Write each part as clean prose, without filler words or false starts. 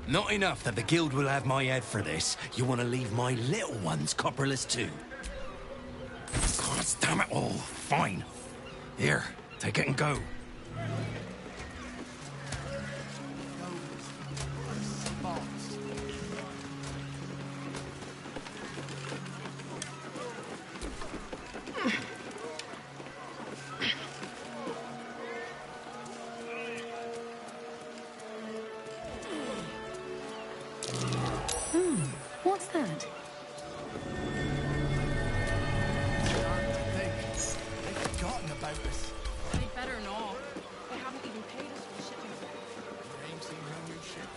Not enough that the guild will have my head for this. You want to leave my little ones copperless too? God damn it all. Fine. Here, take it and go. What's that? They've forgotten about us. They better not. They haven't even paid us for shipping. They ain't seen no new ship.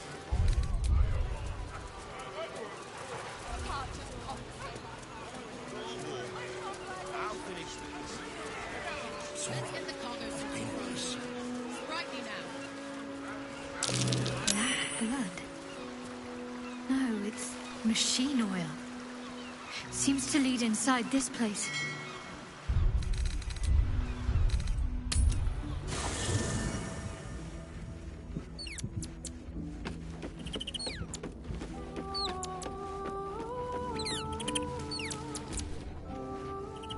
I'll finish this. Let's get the cargo sorted. Right me now. Black blood. No, it's machine oil. Seems to lead inside this place.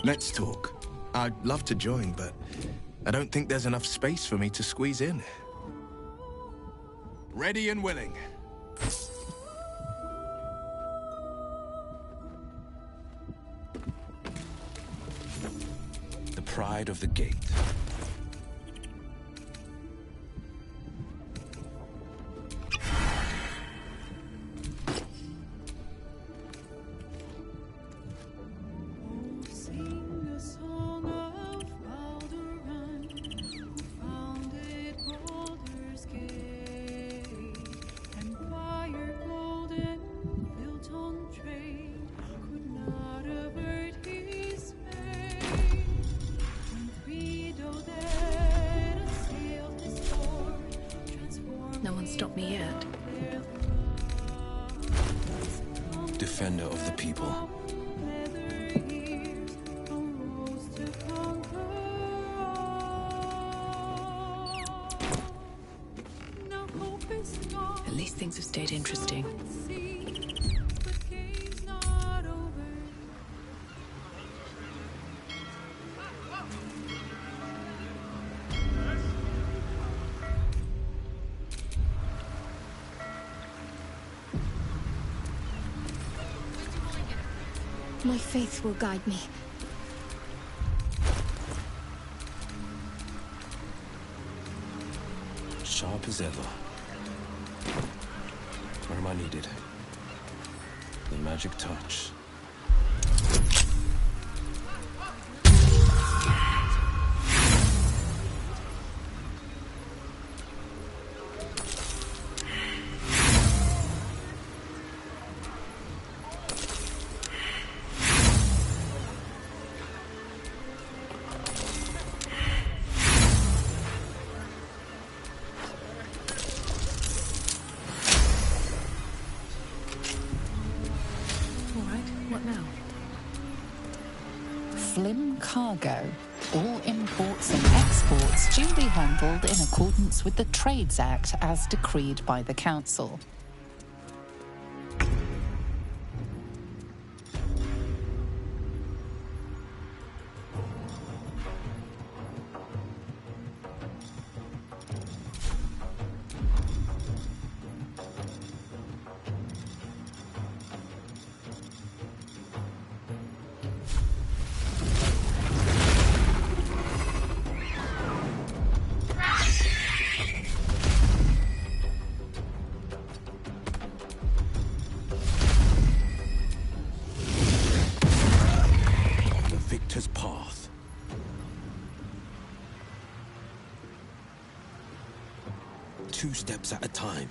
Let's talk. I'd love to join, but I don't think there's enough space for me to squeeze in. Ready and willing. The pride of the gate. Sing a song of Baldur, founded Baldur's Gate, empire golden, built on trade, could not avert his fate. When Credo dead assailed his sword, transformed. No one stopped me yet. Defender of the people. At least things have stayed interesting. My faith will guide me. Sharp as ever. Where am I needed? The magic touch. What now? Flim cargo. All imports and exports duly handled in accordance with the Trades Act as decreed by the Council. Victor's path. Two steps at a time.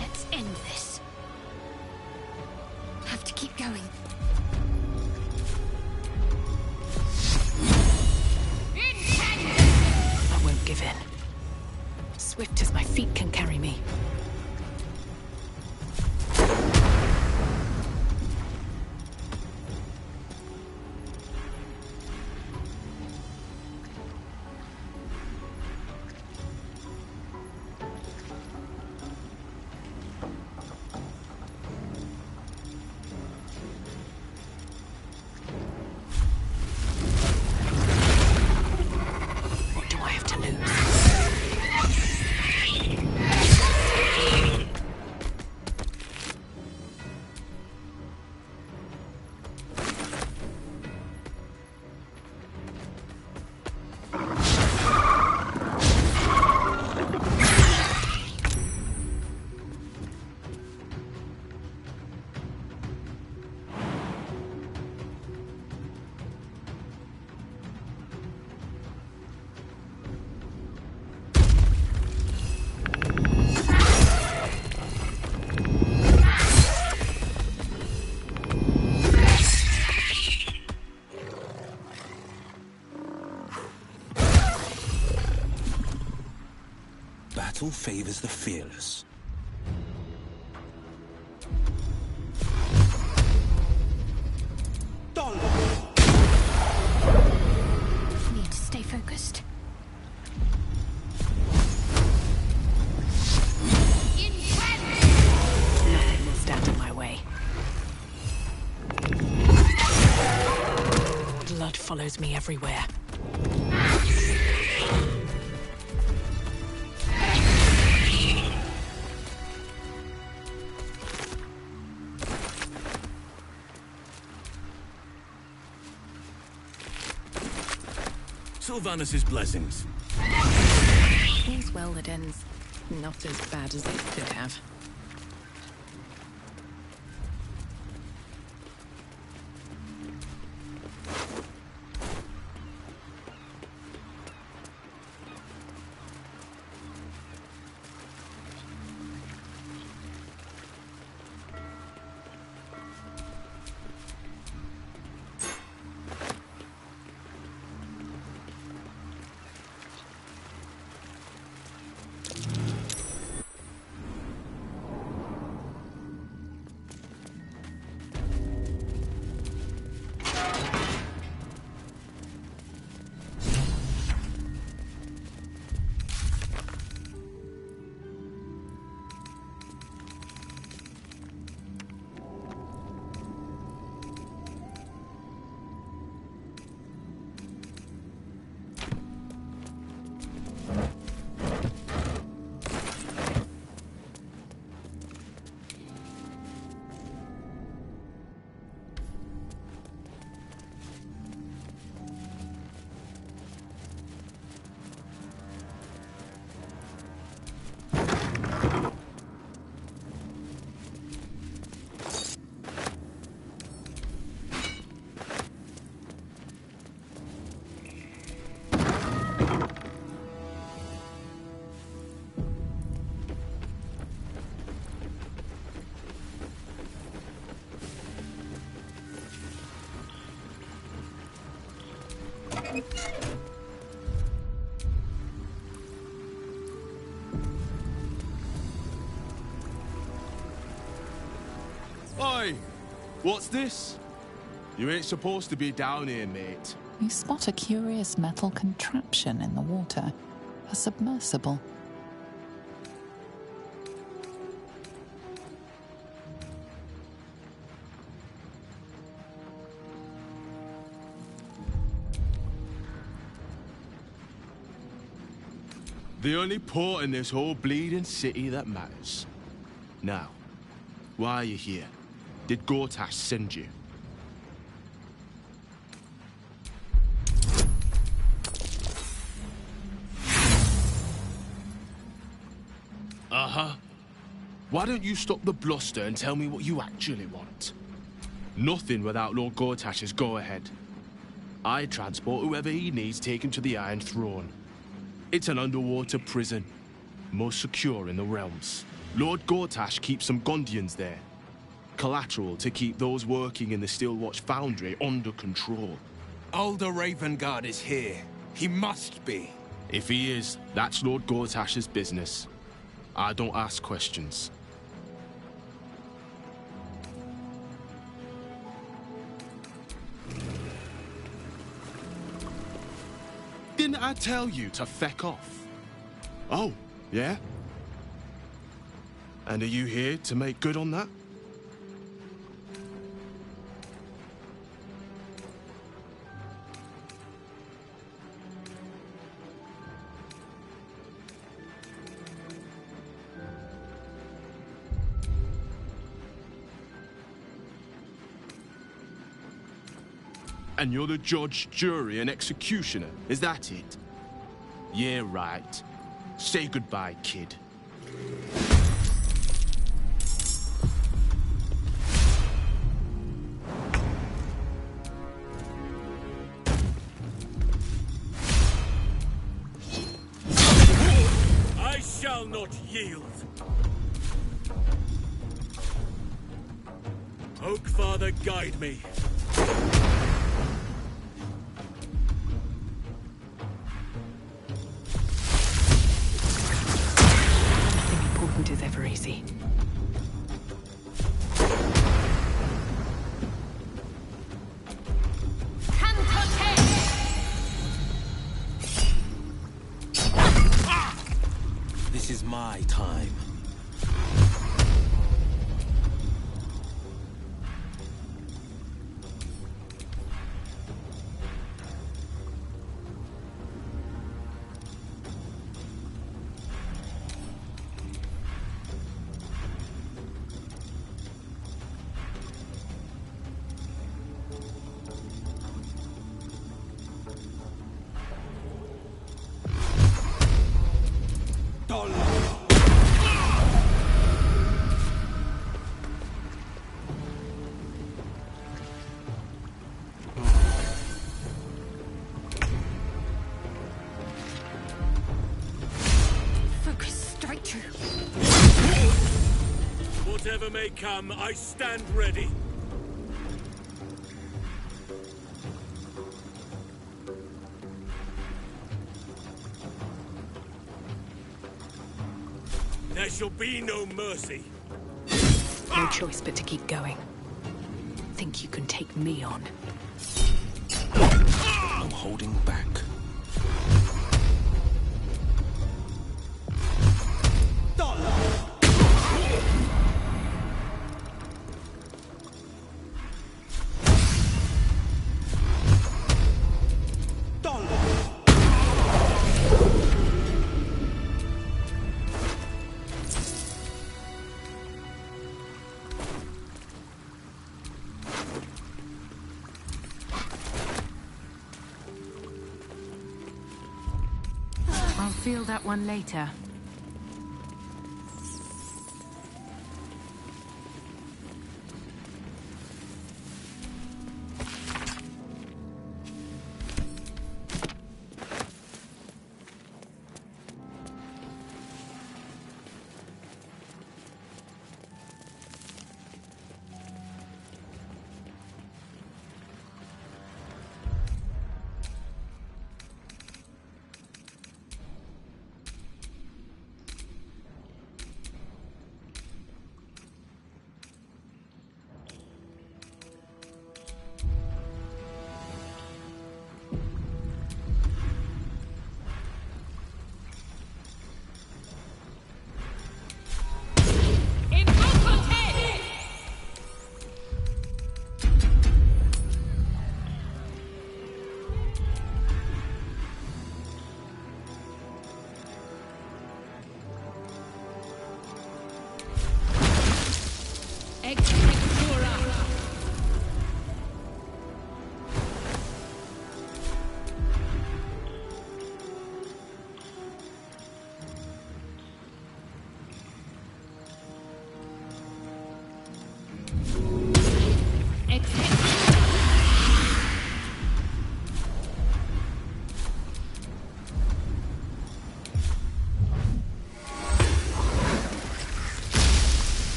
Let's end this. Have to keep going. I won't give in. battle favors the fearless. Need to stay focused. Nothing will stand in my way. Blood follows me everywhere. Sylvanus' blessings. All's well that ends not as bad as it could have. Oi! What's this? You ain't supposed to be down here, mate. You spot a curious metal contraption in the water. A submersible. The only port in this whole bleeding city that matters. Now, why are you here? Did Gortash send you? Uh-huh. Why don't you stop the bluster and tell me what you actually want? Nothing without Lord Gortash's go-ahead. I transport whoever he needs taken to the Iron Throne. It's an underwater prison, most secure in the realms. Lord Gortash keeps some Gondians there. Collateral to keep those working in the Steelwatch Foundry under control. Alder Ravengard is here. He must be. If he is, that's Lord Gortash's business. I don't ask questions. Didn't I tell you to feck off? Oh, yeah? And are you here to make good on that? And you're the judge, jury, and executioner, is that it? Yeah, right. Say goodbye, kid. I shall not yield. Oak Father, guide me. mercy. This is my time. Whatever may come, I stand ready. There shall be no mercy. No choice but to keep going. Think you can take me on? No holding back. I'll feel that one later.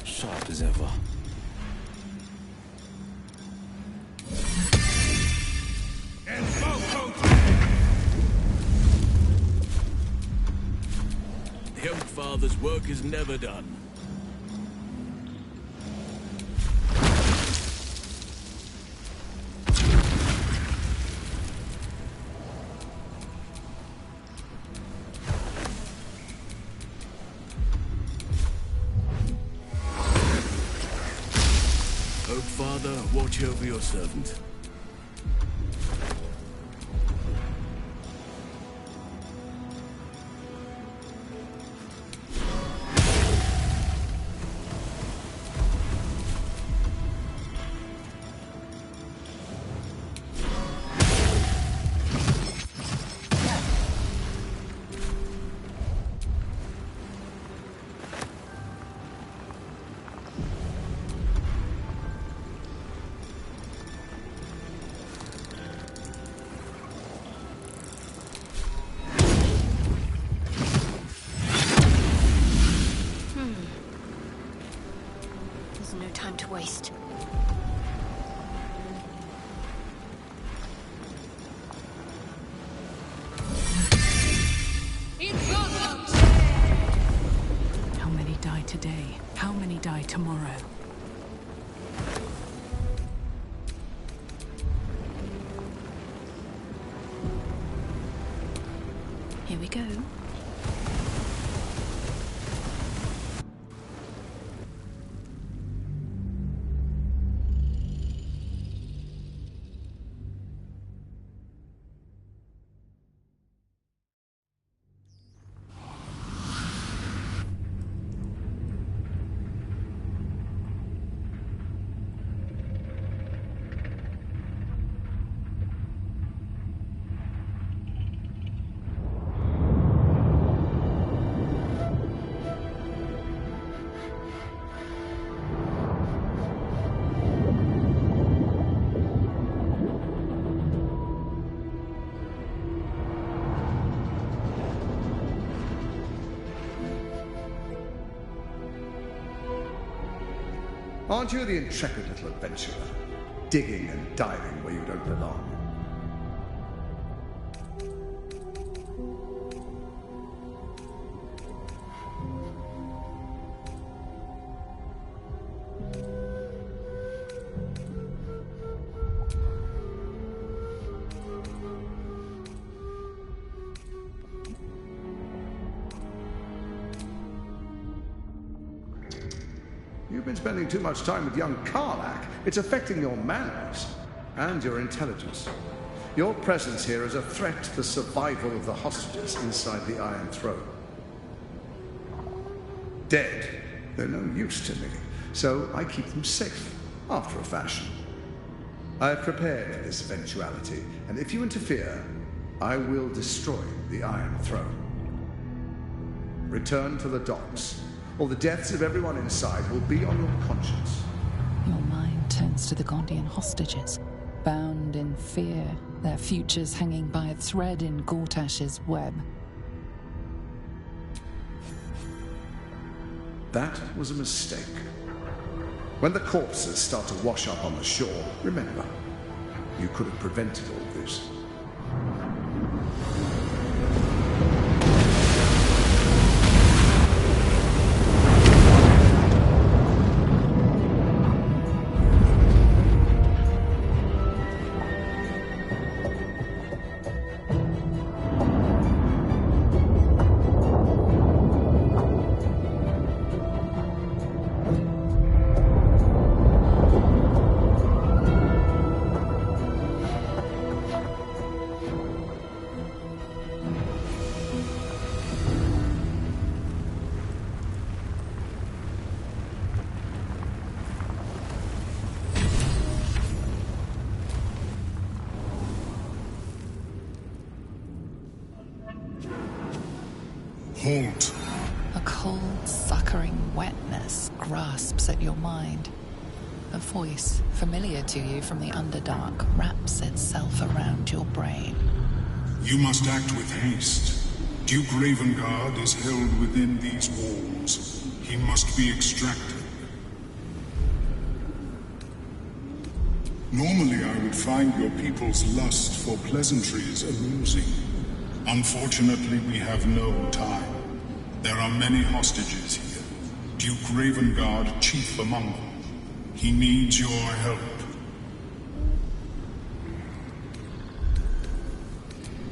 Sharp as ever. The Oak Father's work is never done. Oak Father, watch over your servant. No time to waste. In Baldur! die tomorrow. Here we go. Aren't you the intrepid little adventurer, digging and diving where you don't belong? You've been spending too much time with young Karlach. It's affecting your manners and your intelligence. Your presence here is a threat to the survival of the hostages inside the Iron Throne. Dead, they're no use to me, so I keep them safe, after a fashion. I've prepared for this eventuality, and if you interfere, I will destroy the Iron Throne. Return to the docks, or the deaths of everyone inside will be on your conscience. Your mind turns to the Gondian hostages, bound in fear, their futures hanging by a thread in Gortash's web. That was a mistake. When the corpses start to wash up on the shore, remember, you could have prevented all this. Halt. A cold, suckering wetness grasps at your mind. A voice, familiar to you from the Underdark, wraps itself around your brain. You must act with haste. Duke Ravengard is held within these walls. He must be extracted. Normally I would find your people's lust for pleasantries amusing. Unfortunately, we have no time. There are many hostages here. Duke Ravengard, chief among them. He needs your help.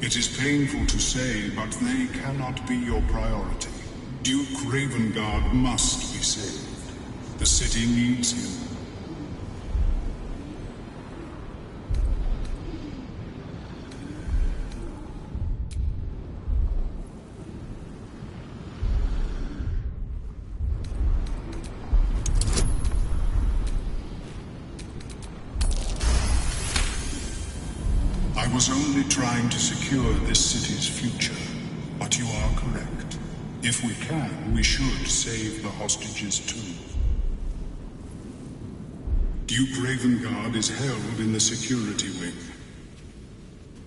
It is painful to say, but they cannot be your priority. Duke Ravengard must be saved. The city needs him. I was only trying to secure this city's future, but you are correct. If we can, we should save the hostages too. Duke Ravengard is held in the security wing.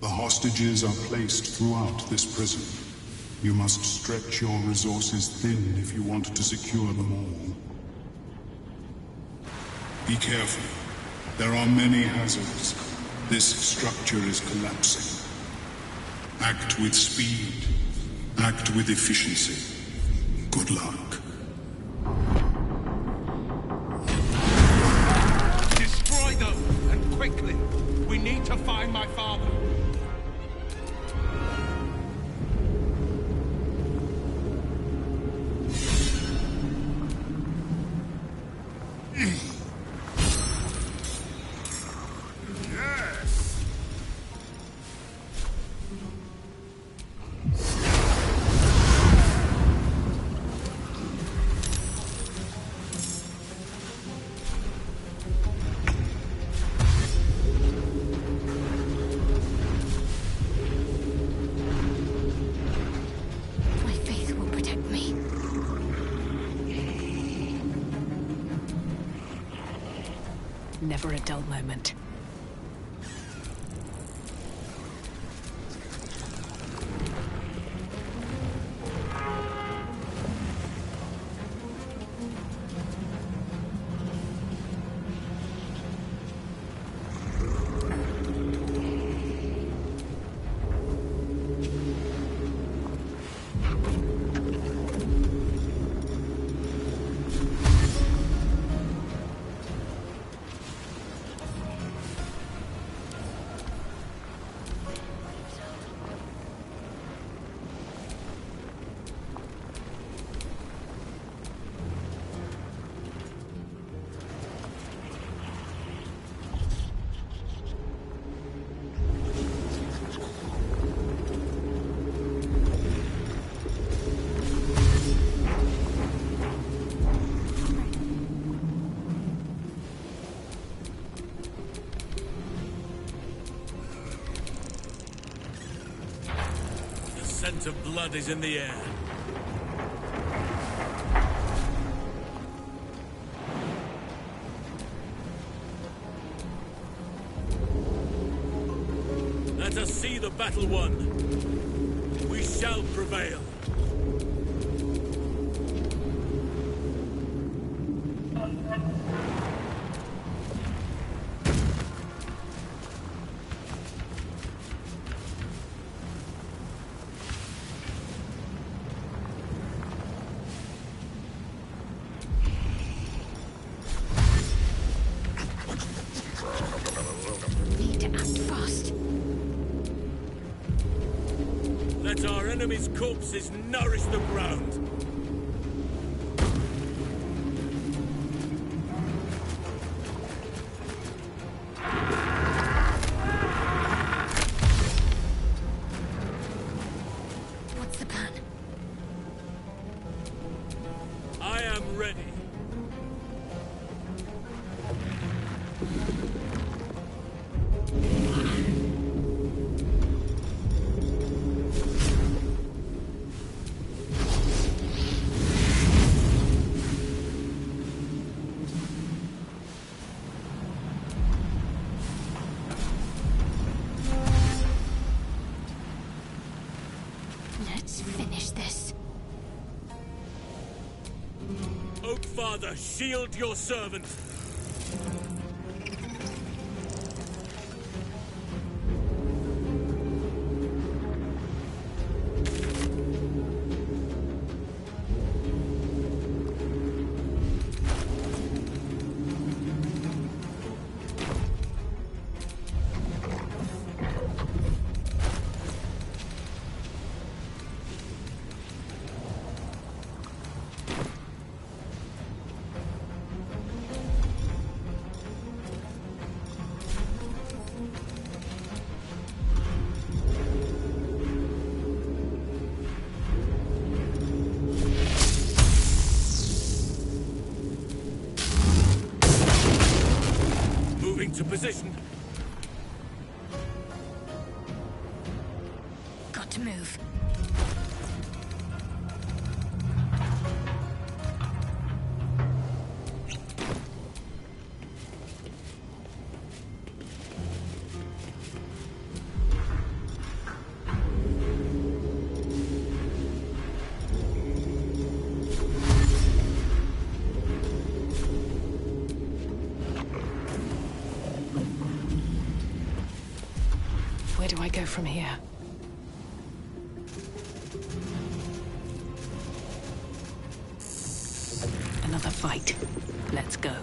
The hostages are placed throughout this prison. You must stretch your resources thin if you want to secure them all. Be careful. There are many hazards. This structure is collapsing. Act with speed. Act with efficiency. Good luck. Never a dull moment. The scent of blood is in the air. Let us see the battle won. We shall prevail. Need to act fast. Let our enemies' corpses nourish the ground. What's the plan? I am ready. Let's finish this. Oak Father, shield your servant. Moving to position. Got to move. Where do I go from here? Another fight. Let's go.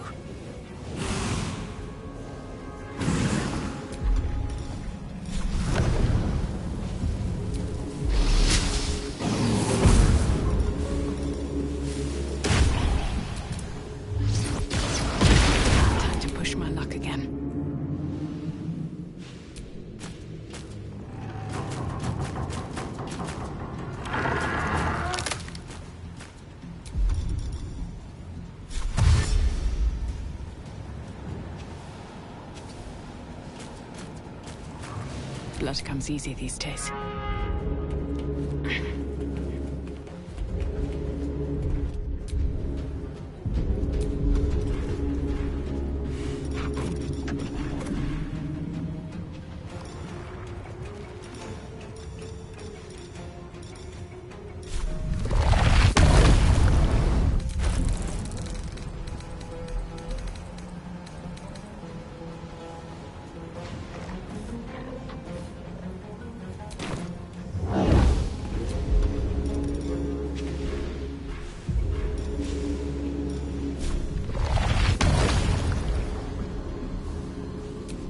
Time to push my luck again. Blood comes easy these days.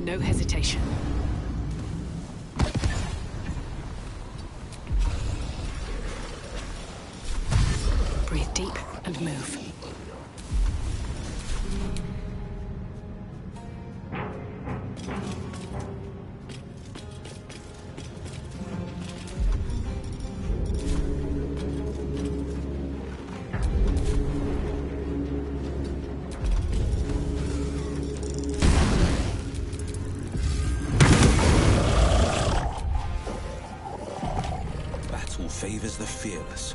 No hesitation. Breathe deep and move. Battle favors the fearless.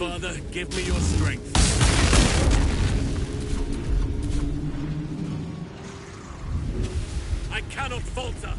Father, give me your strength. I cannot falter.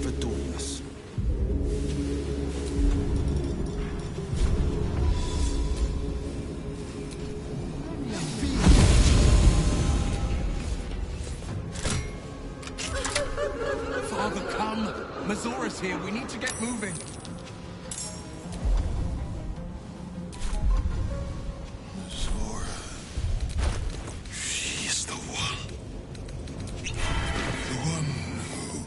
never daunted us. Father, come! Mazora's here. We need to get moving. Mazora. She's the one. The one who...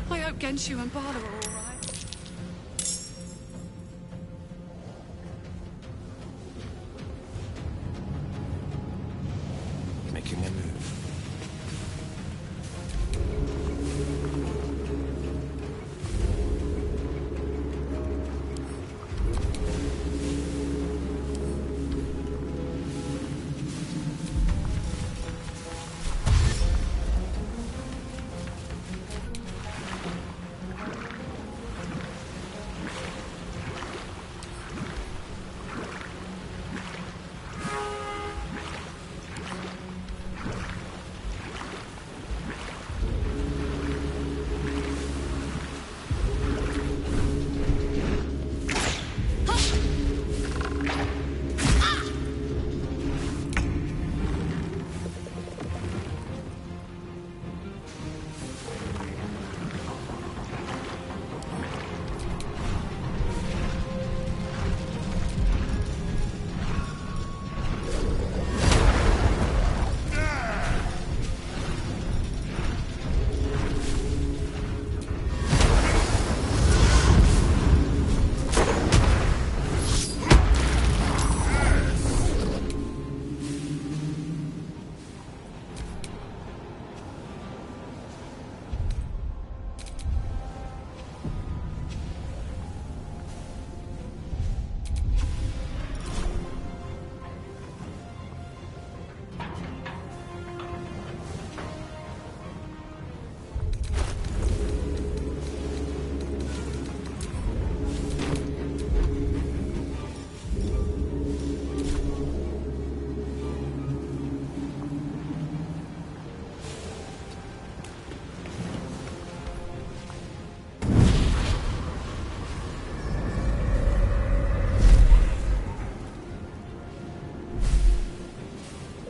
I hope Genshu and Baldur are all right. Making a move.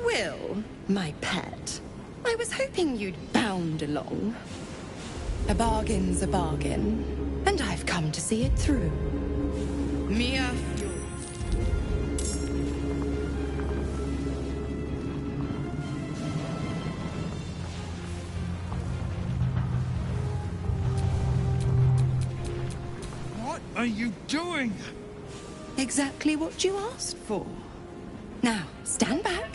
Will, my pet, I was hoping you'd bound along. A bargain's a bargain, and I've come to see it through. Mia Fury. What are you doing? Exactly what you asked for. Now, stand back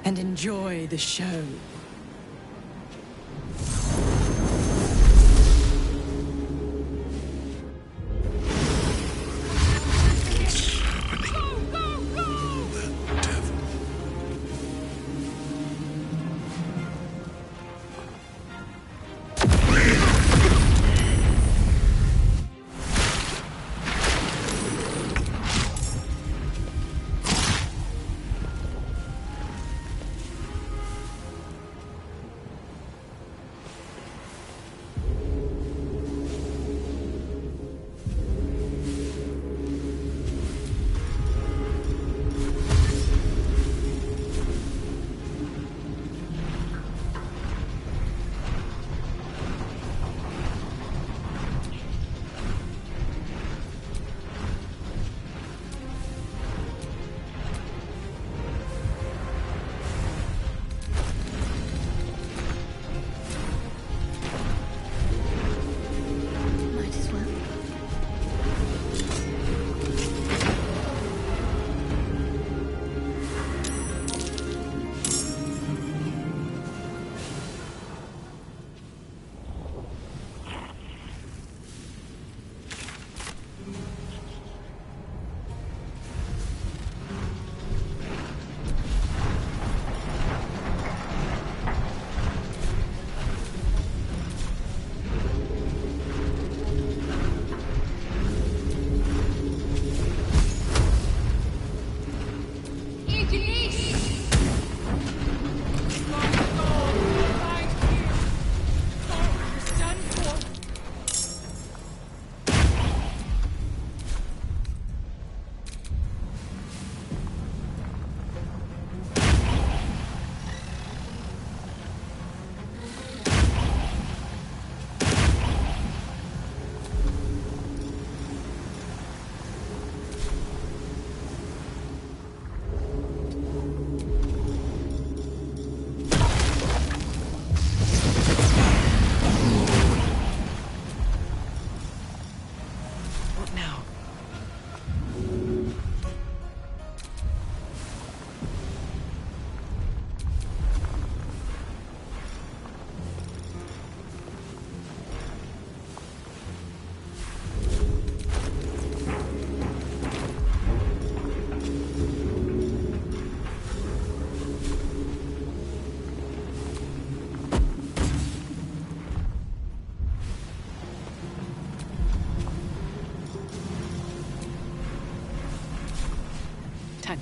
and enjoy the show.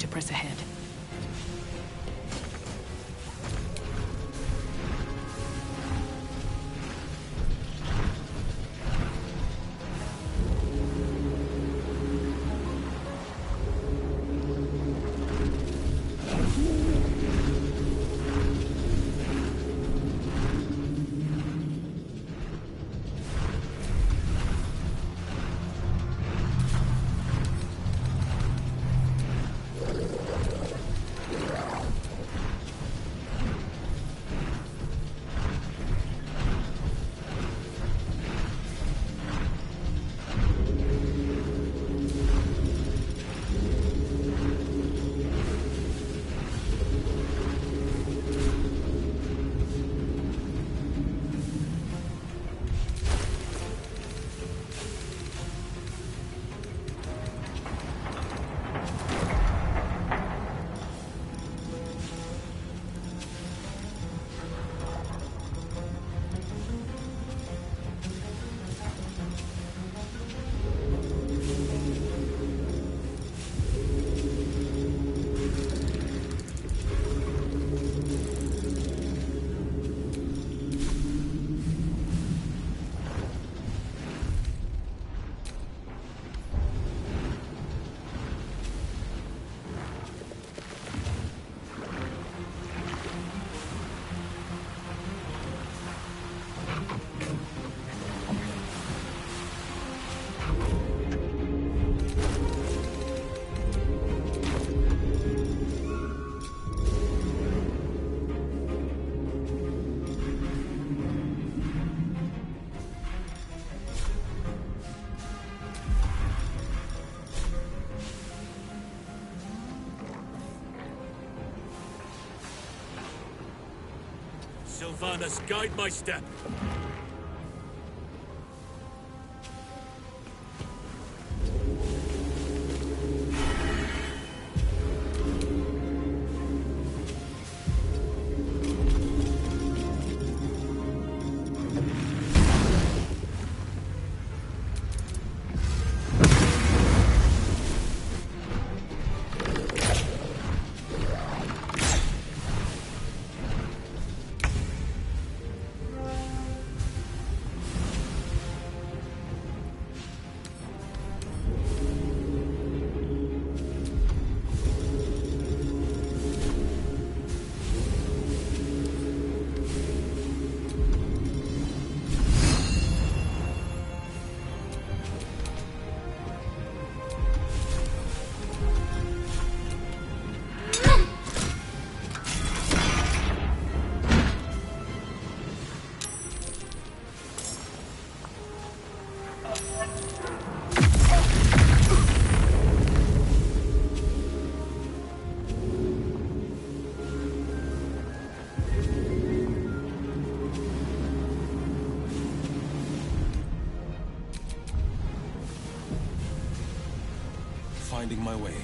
to press ahead. Sylvanas, guide my step. Finding my way.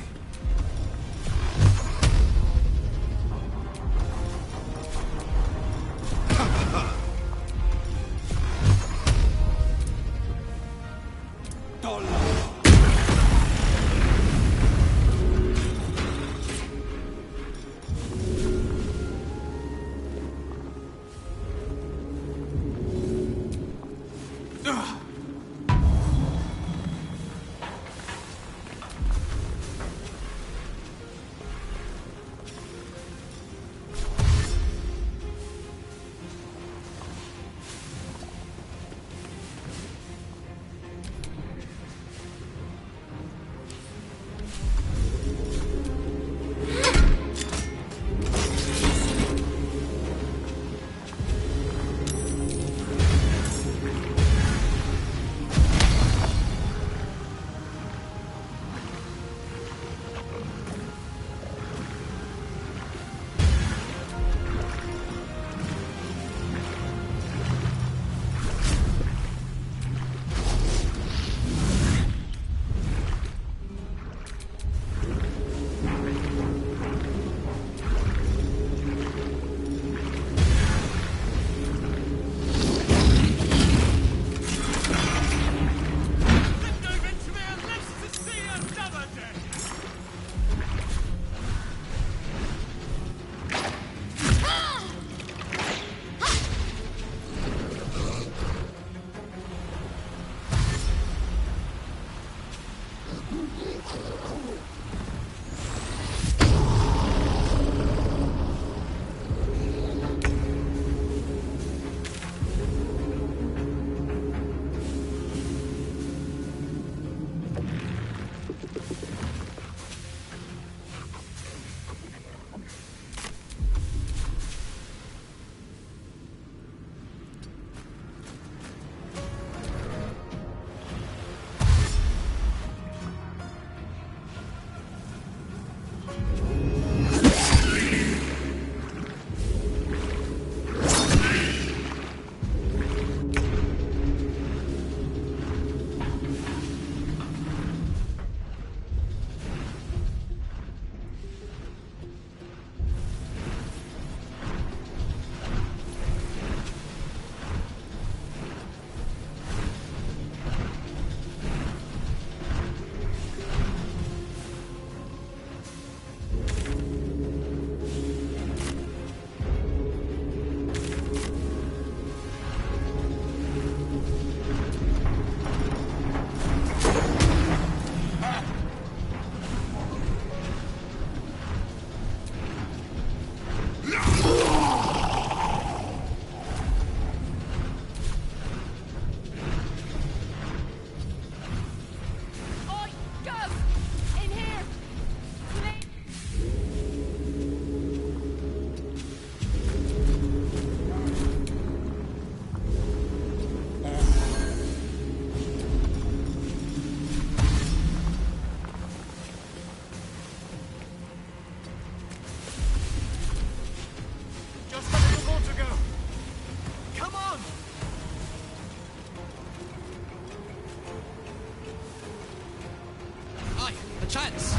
on! Aye, a chance!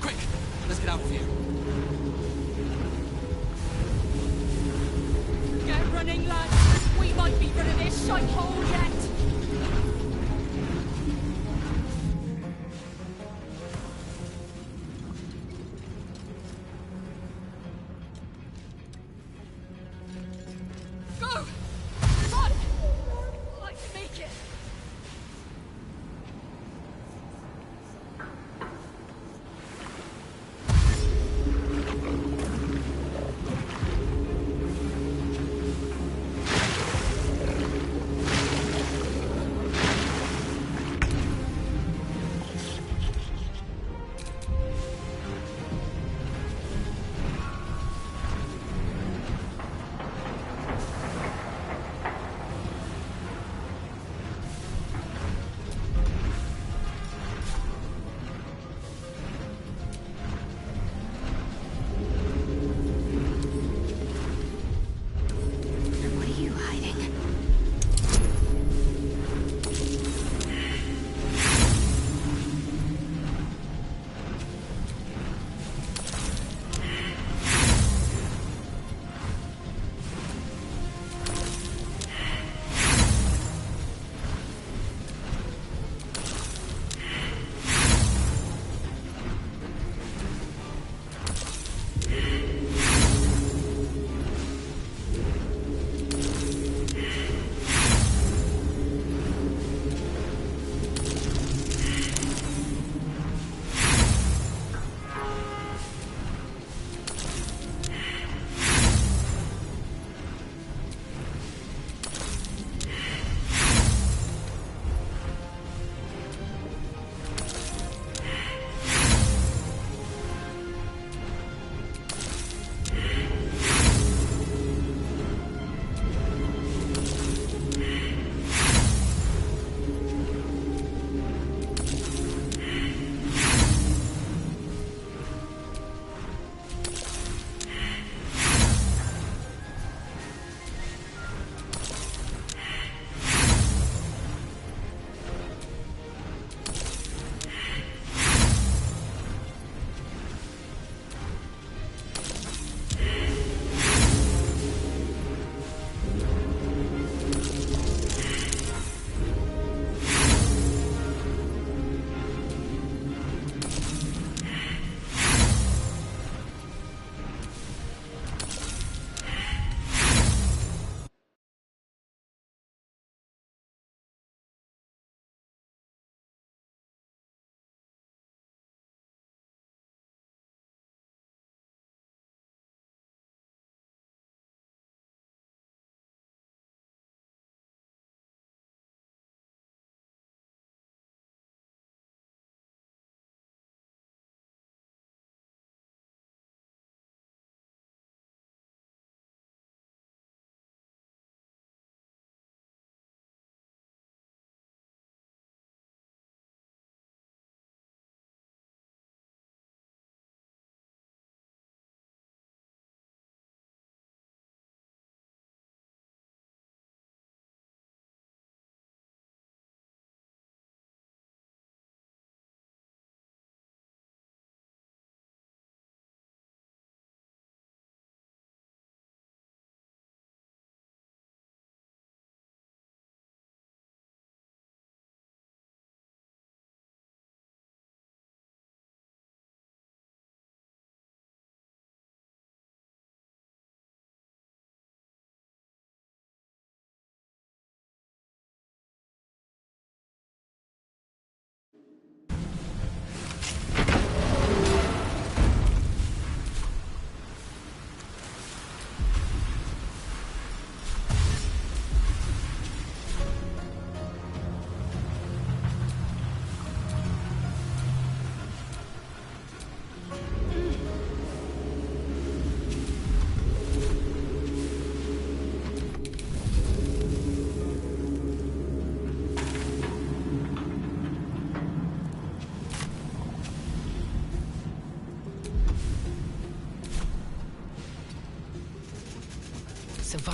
Quick, let's get out of here. Get running, lads. We might be rid of this shite hole yet. Go! Run! I can make it.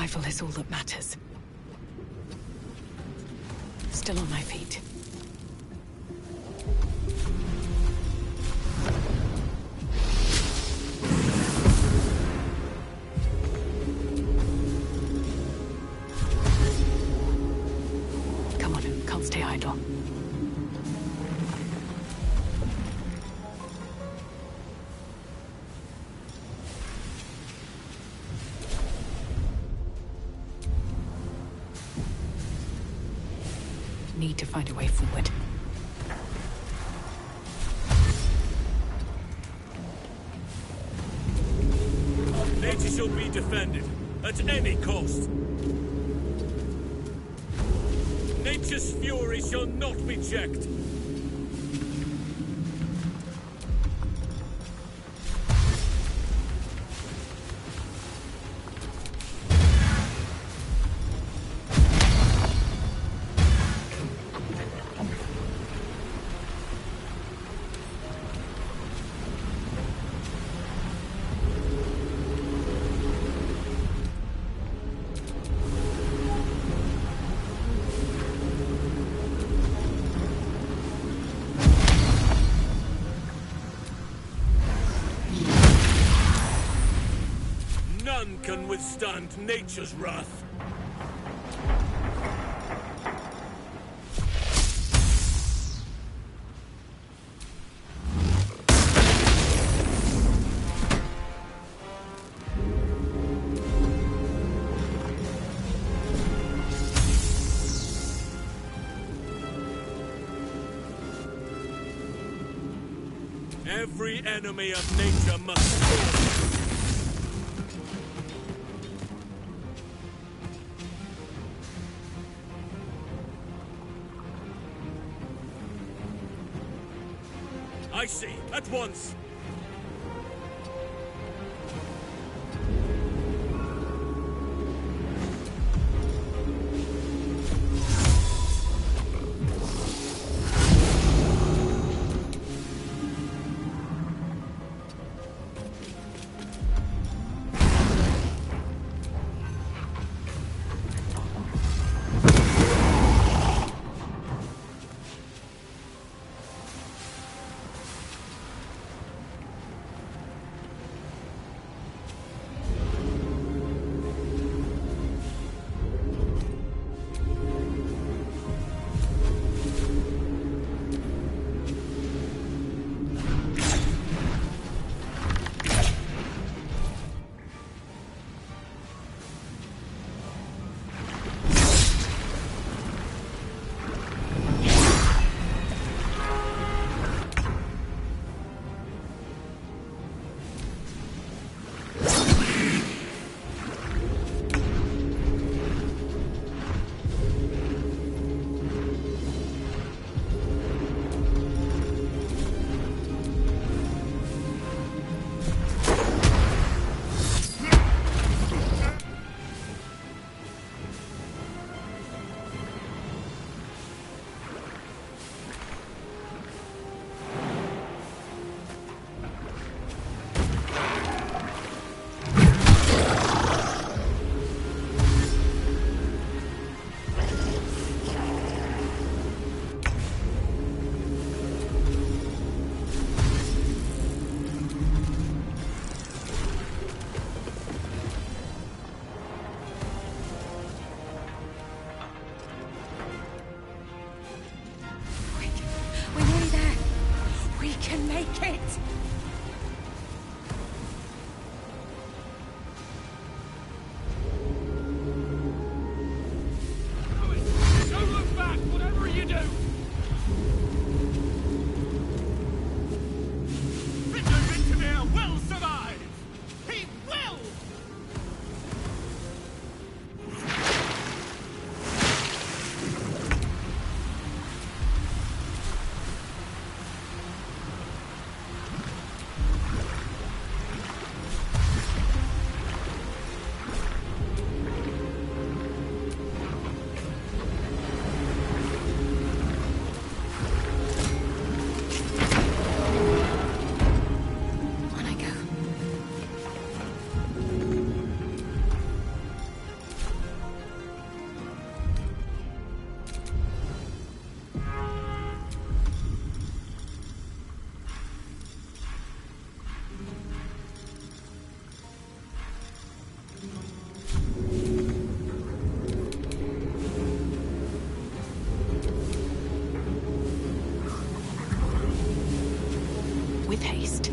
Survival is all that matters. Still on my feet. Come on, can't stay idle. Need to find a way forward. Nature shall be defended, at any cost. Nature's fury shall not be checked. None can withstand nature's wrath. Every enemy of nature must fall. I see, at once. taste.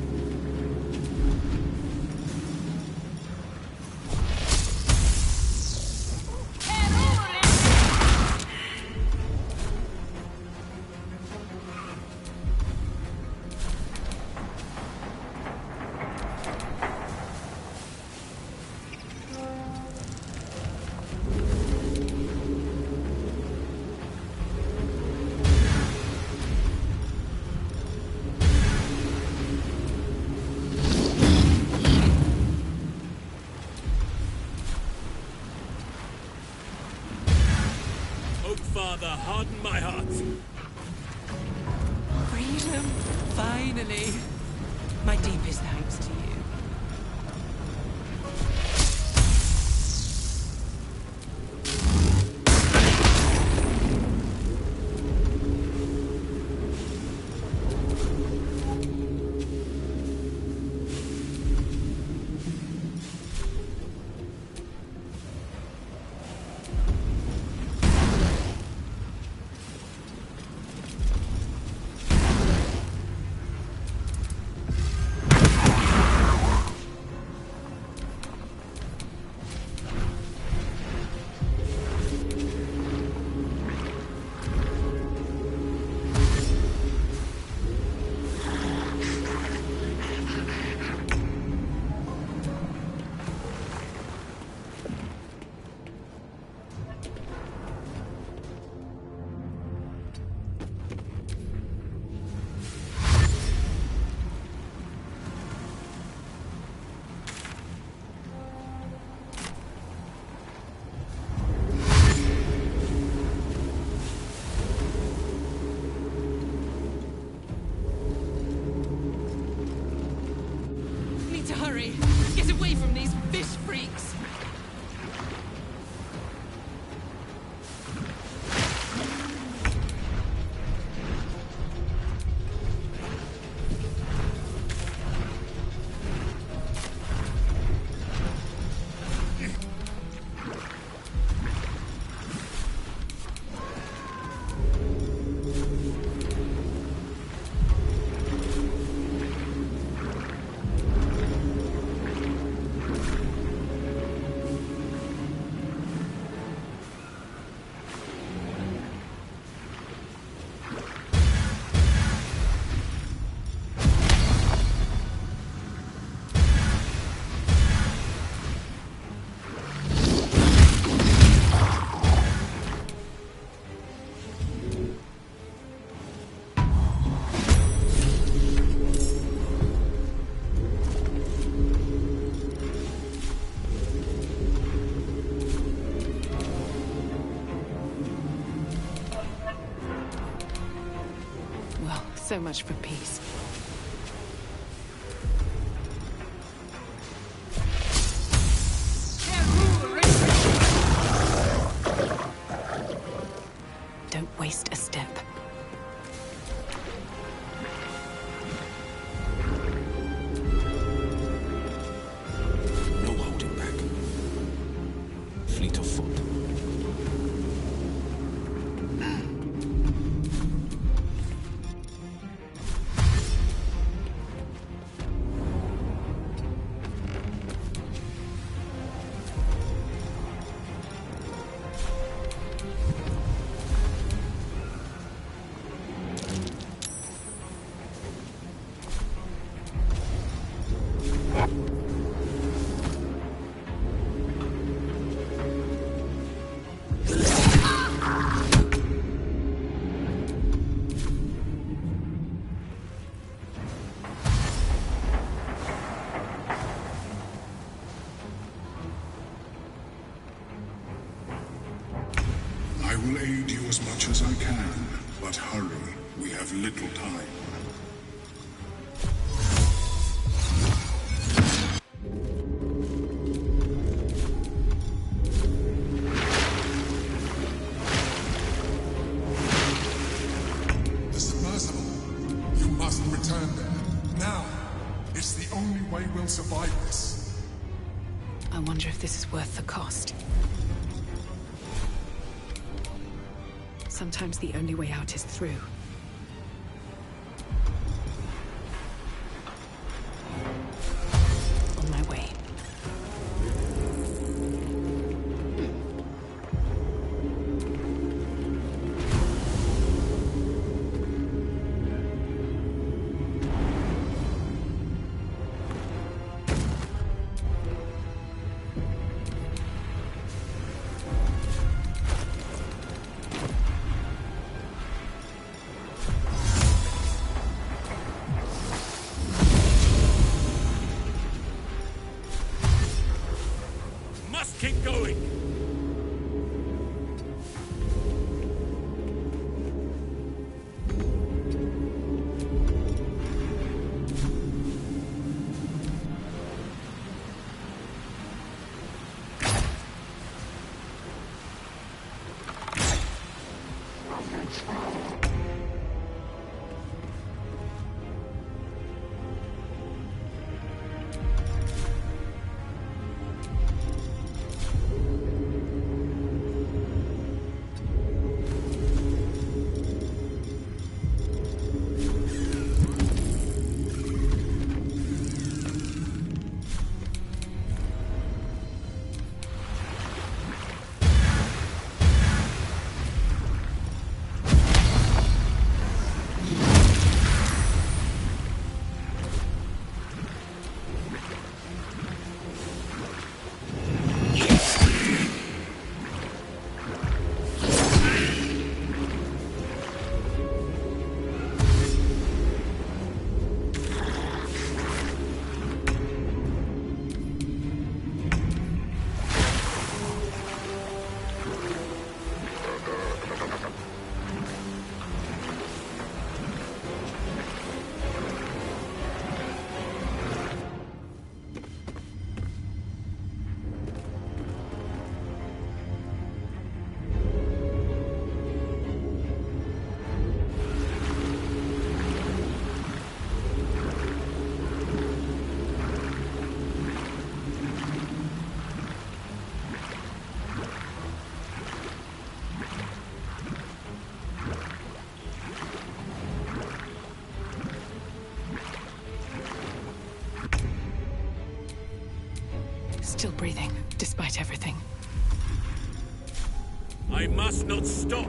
Father, harden my heart. Freedom, finally. My deepest thanks to you. Hurry! Get away from these fish freaks! So much for peace. Don't waste a step. No holding back. Fleet of foot. I will aid you as much as I can, but hurry. We have little time. The submersible. You must return there. Now. It's the only way we'll survive this. I wonder if this is worth the cost. Sometimes the only way out is through. Still breathing, despite everything. I must not stop.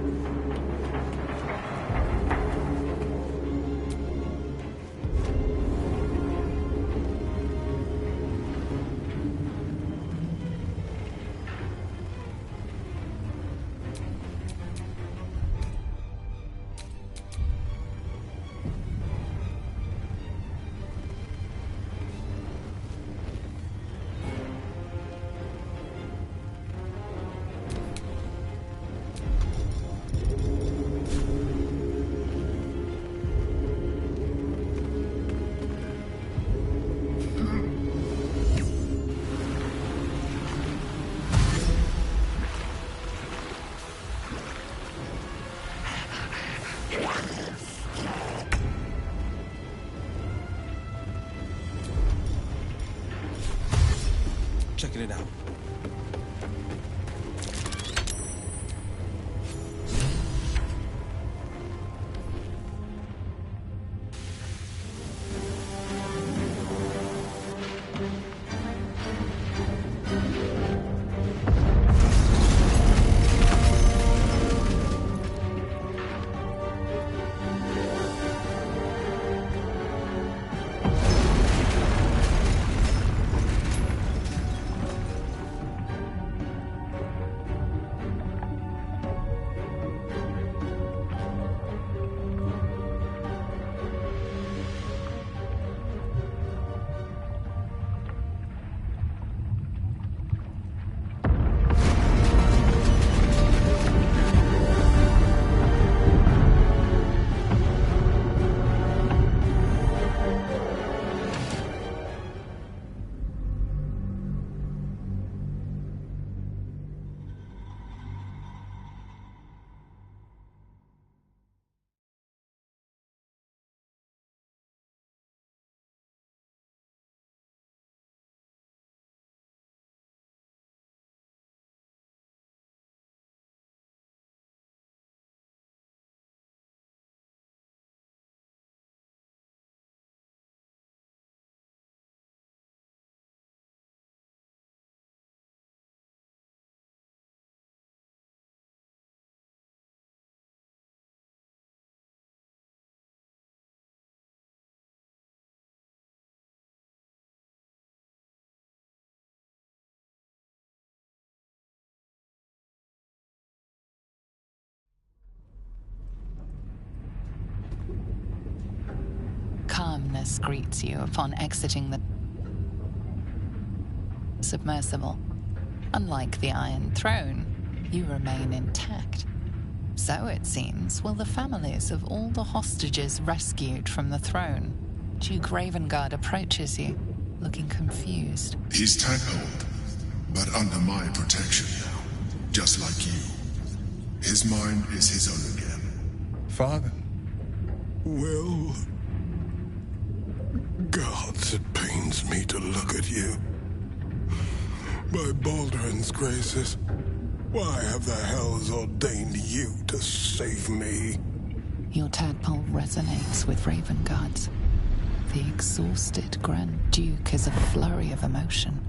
Checking it out. Calmness greets you upon exiting the submersible. Unlike the Iron Throne, you remain intact. So, it seems, will the families of all the hostages rescued from the throne. Duke Ravengard approaches you, looking confused. He's tackled, but under my protection now, just like you. His mind is his own again. father? Will. Gods, it pains me to look at you. By Baldur's graces, why have the hells ordained you to save me? Your tadpole resonates with Ravengard's. The exhausted Grand Duke is a flurry of emotion.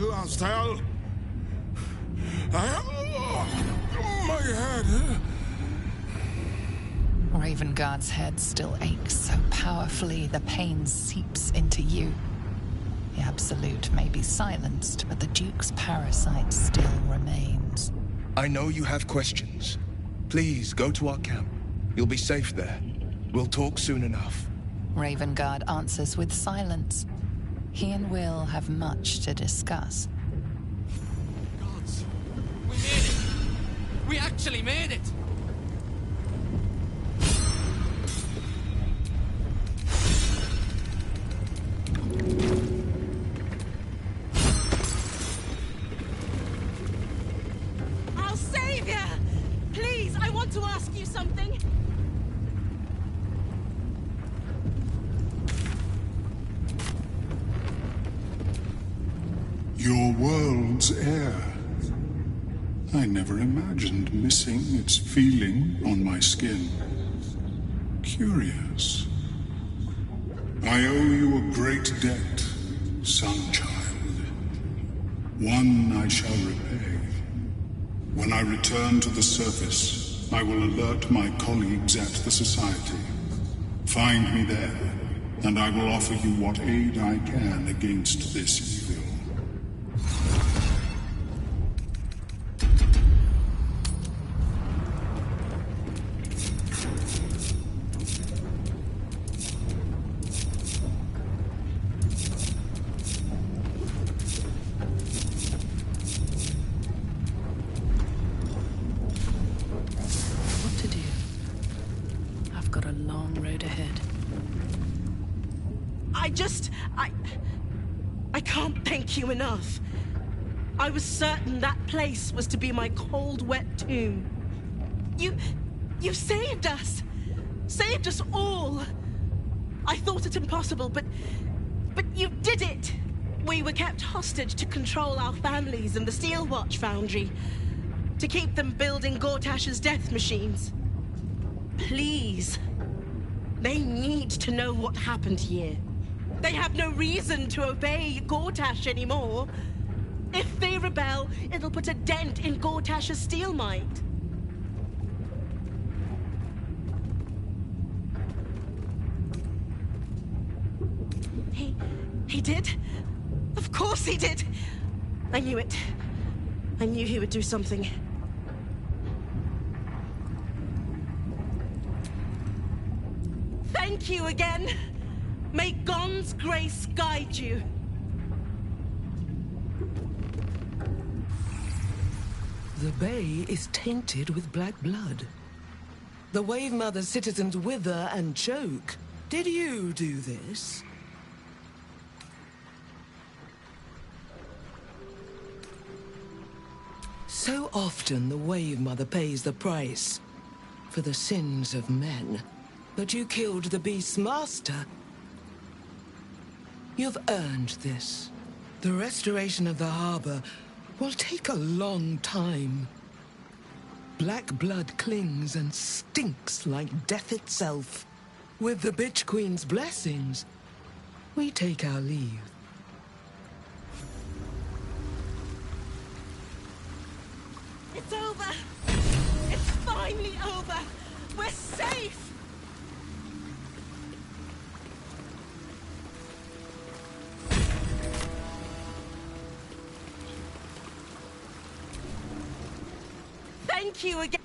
Last hell. My head. Ravengard's head still aches so powerfully the pain seeps into you. The Absolute may be silenced, but the Duke's parasite still remains. I know you have questions. Please, go to our camp. You'll be safe there. We'll talk soon enough. Ravengard answers with silence. He and Will have much to discuss. Gods, we made it! We actually made it! I'll save you! Please, I want to ask you something. Your world's air. I never imagined missing its feeling on my skin. Curious. I owe you a great debt, son-child. One I shall repay. When I return to the surface, I will alert my colleagues at the Society. Find me there, and I will offer you what aid I can against this evil. I can't thank you enough. I was certain that place was to be my cold, wet tomb. You saved us! Saved us all! I thought it impossible, but you did it! We were kept hostage to control our families and the Steel Watch Foundry, to keep them building Gortash's death machines. Please. They need to know what happened here. They have no reason to obey Gortash anymore. If they rebel, it'll put a dent in Gortash's steel might. He did? Of course he did! I knew it. I knew he would do something. Thank you again! May Gon's grace guide you. The bay is tainted with black blood. The Wave Mother's citizens wither and choke. Did you do this? So often the Wave Mother pays the price for the sins of men. But you killed the beast's master. You've earned this. The restoration of the harbor will take a long time. Black blood clings and stinks like death itself. With the Bitch Queen's blessings, we take our leave. It's over! It's finally over! We're safe! Thank you again.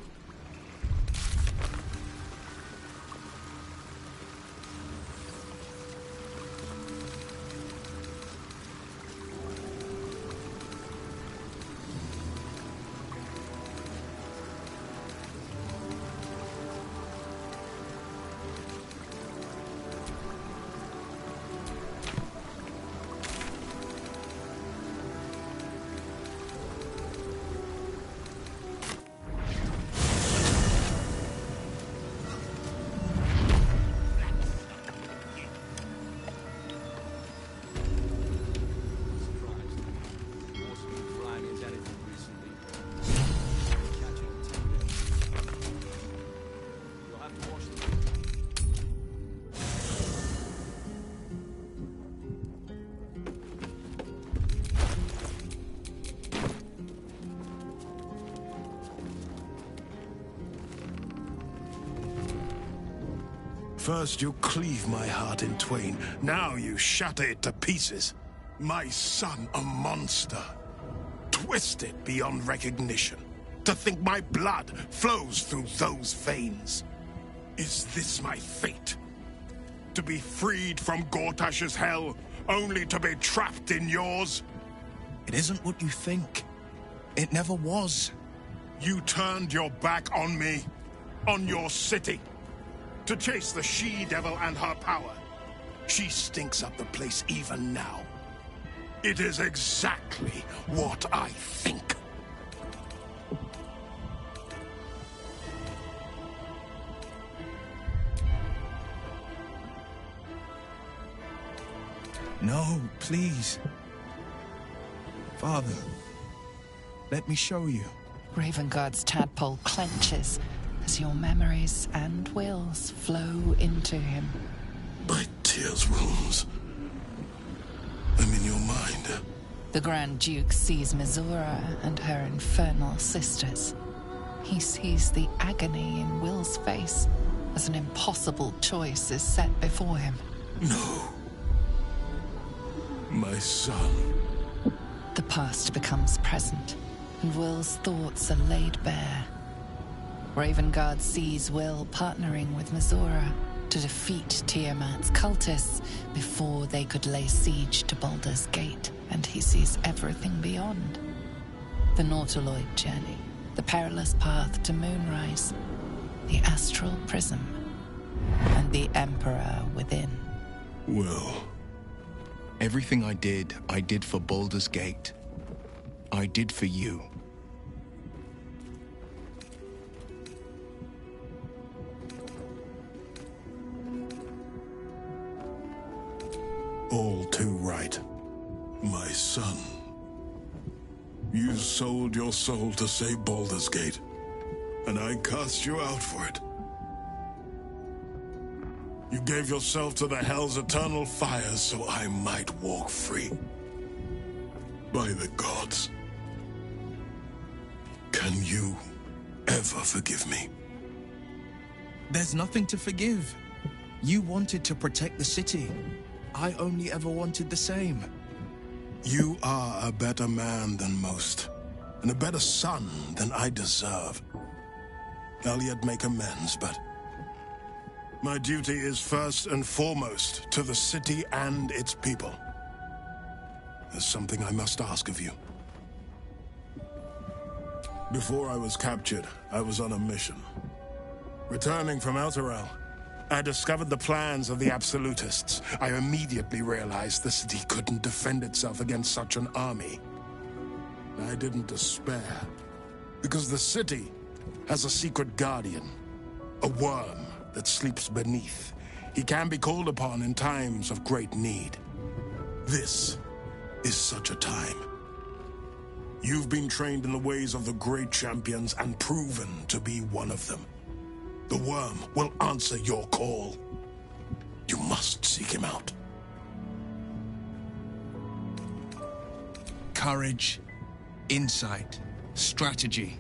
First you cleave my heart in twain, now you shatter it to pieces. My son, a monster. Twisted beyond recognition. To think my blood flows through those veins. Is this my fate? To be freed from Gortash's hell, only to be trapped in yours? It isn't what you think. It never was. You turned your back on me, on your city, to chase the she-devil and her power. She stinks up the place even now. It is exactly what I think. No, please. Father, let me show you. Ravenguard's tadpole clenches as your memories and wills flow into him. My tears rooms. I'm in your mind. The Grand Duke sees Mizora and her infernal sisters. He sees the agony in Will's face as an impossible choice is set before him. No. My son. The past becomes present, and Will's thoughts are laid bare. Ravenguard sees Will partnering with Mizora to defeat Tiamat's cultists before they could lay siege to Baldur's Gate, and he sees everything beyond. The Nautiloid journey, the perilous path to Moonrise, the astral prism, and the Emperor within. Will. Everything I did for Baldur's Gate. I did for you. All too right. My son. You sold your soul to save Baldur's Gate, and I cast you out for it. You gave yourself to the Hell's eternal fires so I might walk free. By the gods. Can you ever forgive me? There's nothing to forgive. You wanted to protect the city. I only ever wanted the same. You are a better man than most, and a better son than I deserve. I'll yet make amends, but my duty is first and foremost to the city and its people. There's something I must ask of you. Before I was captured, I was on a mission. Returning from Elturel, I discovered the plans of the Absolutists. I immediately realized the city couldn't defend itself against such an army. I didn't despair, because the city has a secret guardian, a worm that sleeps beneath. He can be called upon in times of great need. This is such a time. You've been trained in the ways of the great champions and proven to be one of them. The worm will answer your call. You must seek him out. Courage, insight, strategy,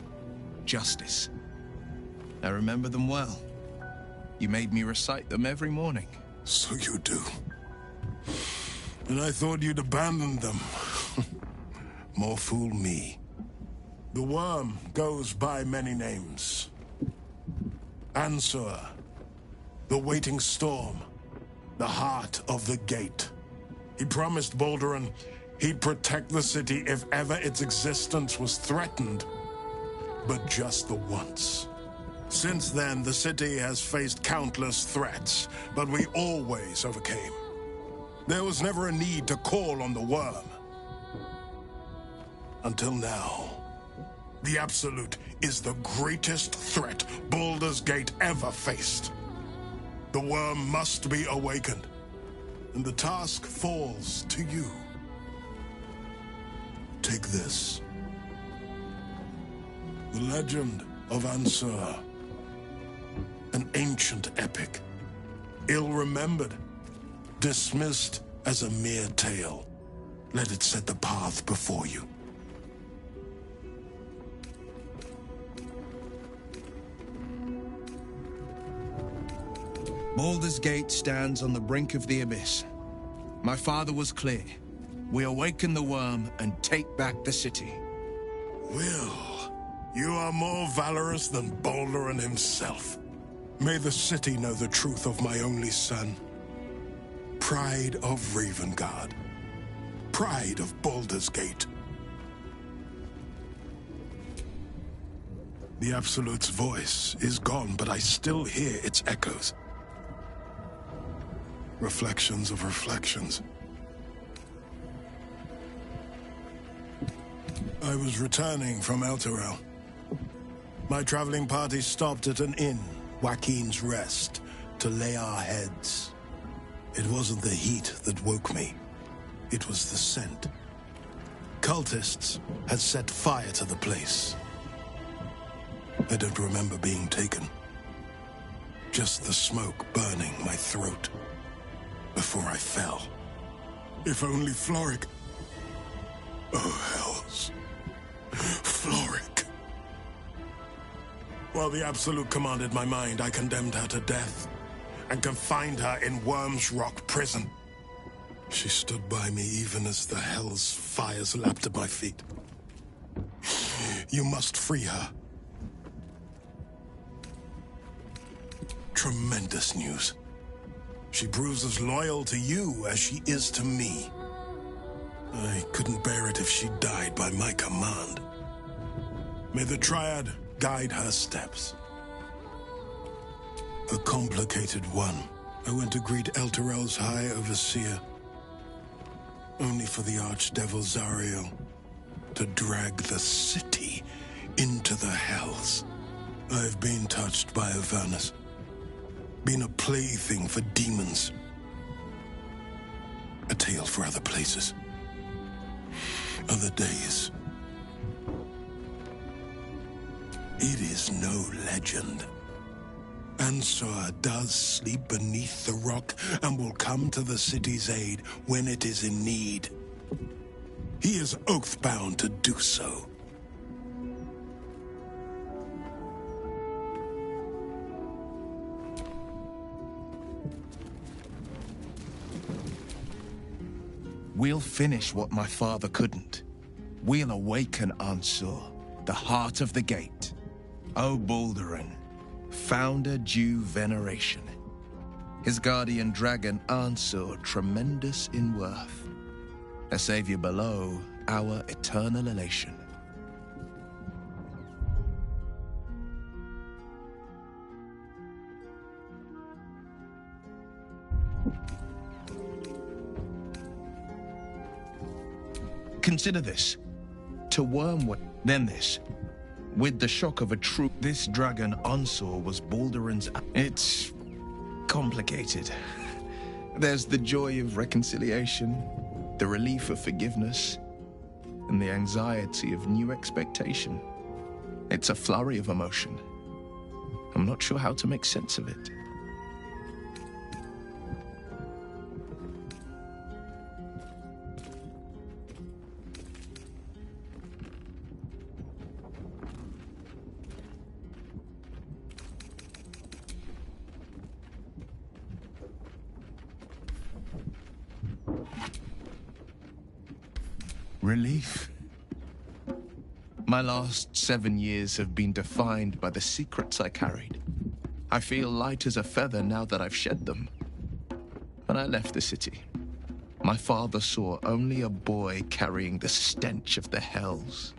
justice. I remember them well. You made me recite them every morning. So you do. And I thought you'd abandoned them. More fool me. The worm goes by many names. Ansur, the waiting storm, the heart of the gate. He promised Baldur he'd protect the city if ever its existence was threatened. But just the once. Since then, the city has faced countless threats, but we always overcame. There was never a need to call on the worm. Until now. The Absolute is the greatest threat Baldur's Gate ever faced. The worm must be awakened, and the task falls to you. Take this. The legend of Ansur. An ancient epic. Ill-remembered. Dismissed as a mere tale. Let it set the path before you. Baldur's Gate stands on the brink of the abyss. My father was clear. We awaken the worm and take back the city. Will, you are more valorous than Baldur himself. May the city know the truth of my only son. Pride of Ravengard. Pride of Baldur's Gate. The Absolute's voice is gone, but I still hear its echoes. Reflections of reflections. I was returning from Elturel. My traveling party stopped at an inn, Joaquin's Rest, to lay our heads. It wasn't the heat that woke me. It was the scent. Cultists had set fire to the place. I don't remember being taken. Just the smoke burning my throat before I fell. If only Floric... Oh, hells. Floric. While the Absolute commanded my mind, I condemned her to death and confined her in Worm's Rock prison. She stood by me even as the hell's fires lapped at my feet. You must free her. Tremendous news. She proves as loyal to you as she is to me. I couldn't bear it if she died by my command. May the Triad guide her steps. A complicated one. I went to greet Elturel's High Overseer. Only for the Archdevil Zariel to drag the city into the hells. I've been touched by Avernus. Been a plaything for demons. A tale for other places. Other days. It is no legend. Ansar does sleep beneath the rock and will come to the city's aid when it is in need. He is oath-bound to do so. We'll finish what my father couldn't. We'll awaken Ansur, the heart of the gate. O Baldurin, founder due veneration. His guardian dragon Ansur, tremendous in worth. A savior below, our eternal elation. Consider this. To Wormwood, then this. With the shock of a true... This dragon Ansur was Baldurin's... It's... complicated. There's the joy of reconciliation, the relief of forgiveness, and the anxiety of new expectation. It's a flurry of emotion. I'm not sure how to make sense of it. Relief. My last 7 years have been defined by the secrets I carried. I feel light as a feather now that I've shed them. When I left the city, my father saw only a boy carrying the stench of the hells.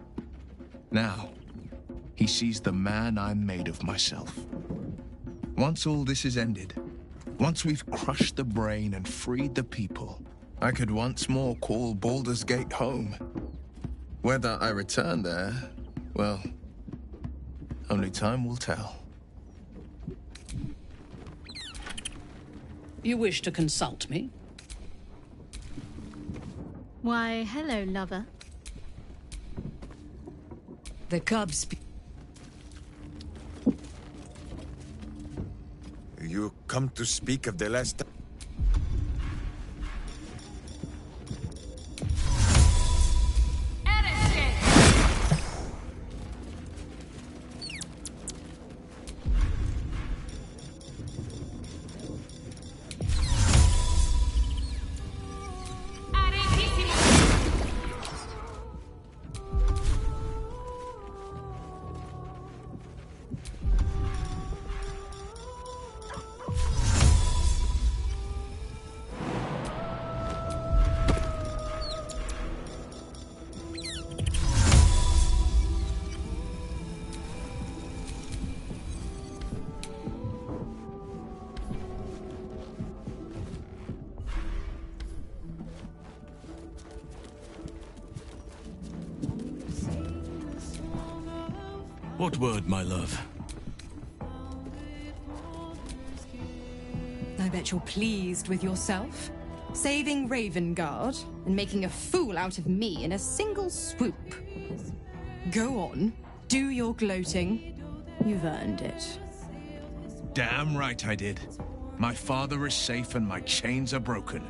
Now, he sees the man I'm made of myself. Once all this is ended, once we've crushed the brain and freed the people, I could once more call Baldur's Gate home. Whether I return there, well, only time will tell. You wish to consult me? Why, hello, lover. The cubs... You come to speak of the last... What word, my love? I bet you're pleased with yourself. Saving Ravengard and making a fool out of me in a single swoop. Go on, do your gloating. You've earned it. Damn right I did. My father is safe and my chains are broken.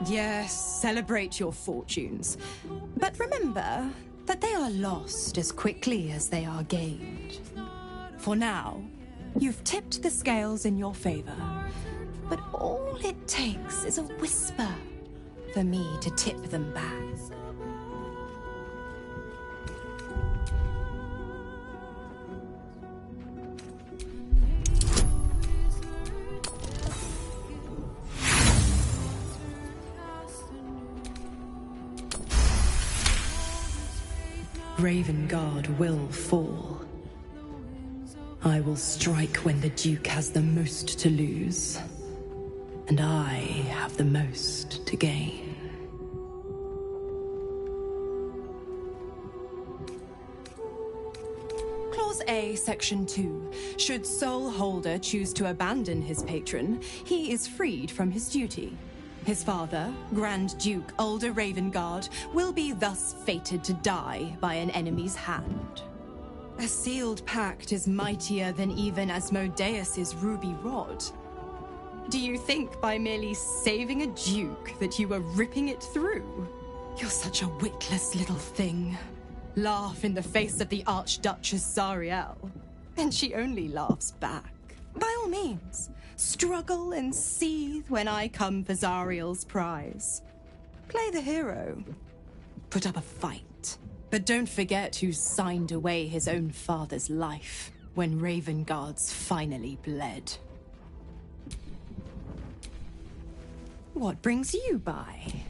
Yes, celebrate your fortunes. But remember that they are lost as quickly as they are gained. For now, you've tipped the scales in your favor. But all it takes is a whisper for me to tip them back. Ravengard will fall. I will strike when the Duke has the most to lose, and I have the most to gain. Clause A, Section 2. Should Soul Holder choose to abandon his patron, he is freed from his duty. His father, Grand Duke Ulder Ravengard, will be thus fated to die by an enemy's hand. A sealed pact is mightier than even Asmodeus's ruby rod. Do you think by merely saving a duke that you were ripping it through? You're such a witless little thing. Laugh in the face of the Archduchess Zariel, and she only laughs back. By all means, struggle and seethe when I come for Zariel's prize. Play the hero. Put up a fight. But don't forget who signed away his own father's life when Ravengard's finally bled. What brings you by?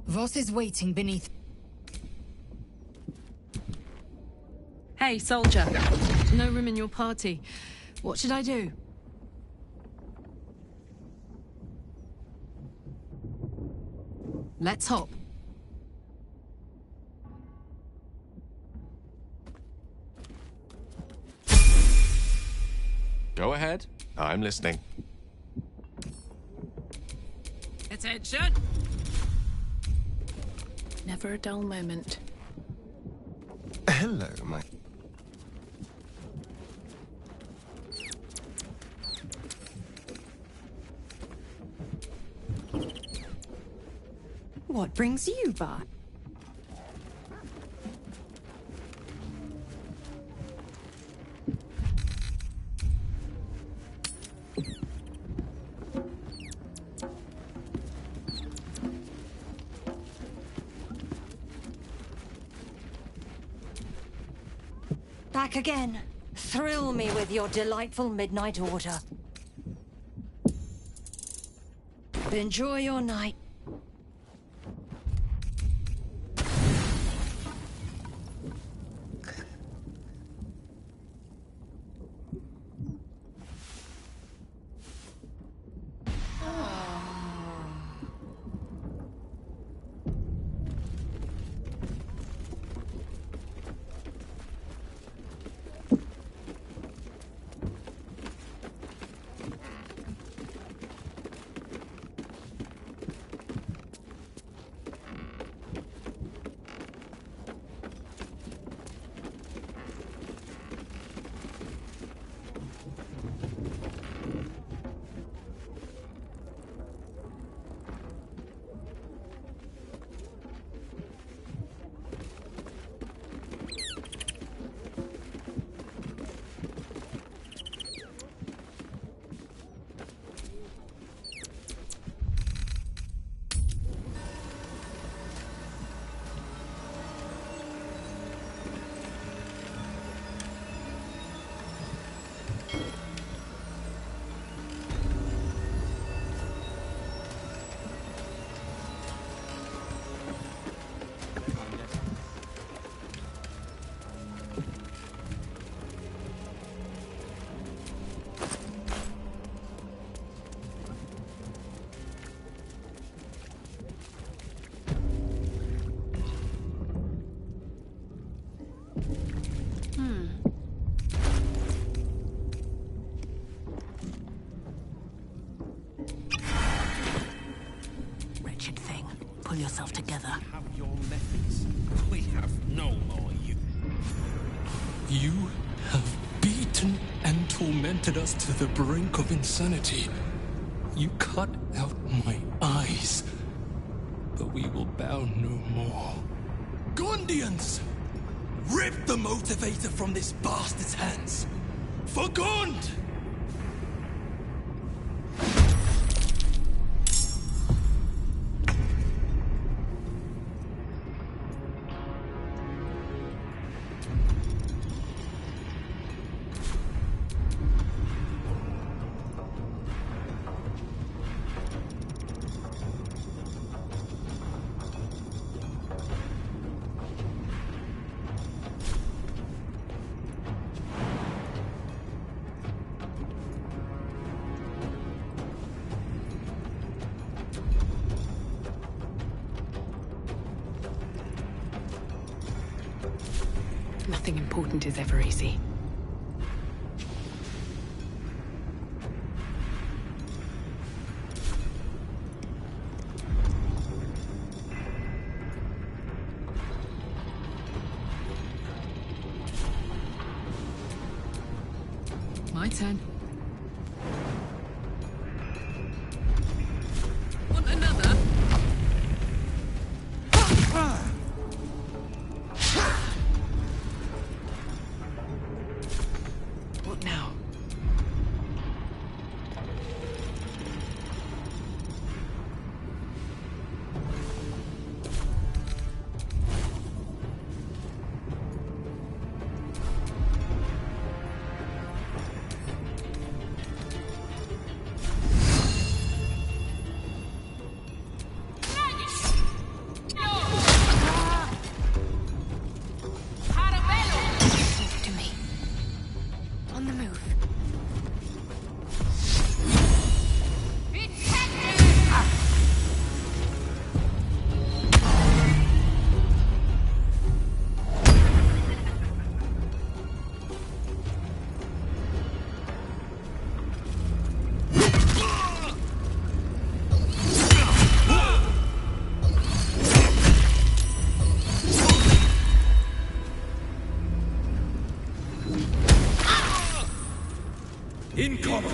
Voss is waiting beneath. Hey, soldier. No room in your party. What should I do? Let's hop. Go ahead. I'm listening. Attention! Never a dull moment. Hello, my... What brings you by? Back again. Thrill me with your delightful midnight order. Enjoy your night. yourself together. Have your methods. We have no more you. You have beaten and tormented us to the brink of insanity. You cut out my eyes, but we will bow no more. Gondians! Rip the motivator from this bastard's hands! For Gond! Nothing important is ever easy. My turn. Want another? What now? Talk to me. On the move. Incoming!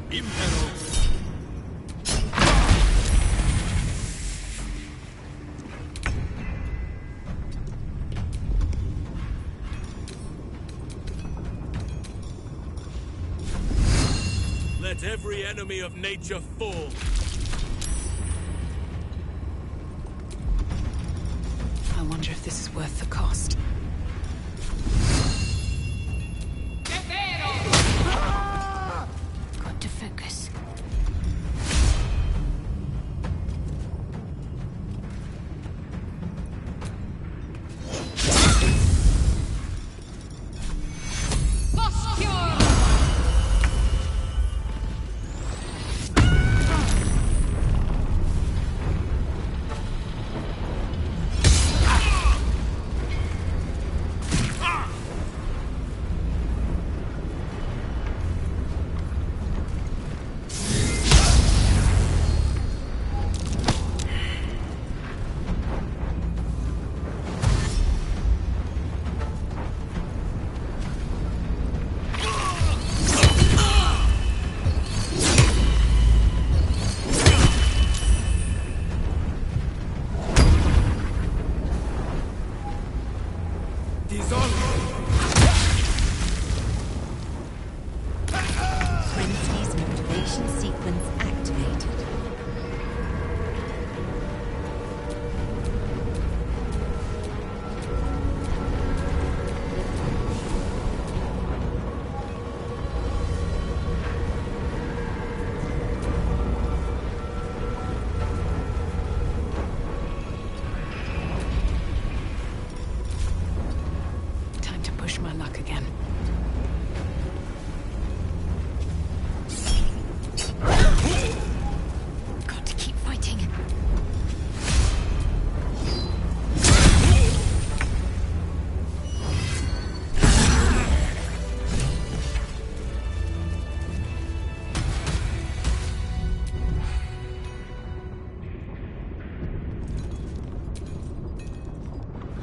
Impero! Let every enemy of nature fall. I wonder if this is worth the cost. Got to focus.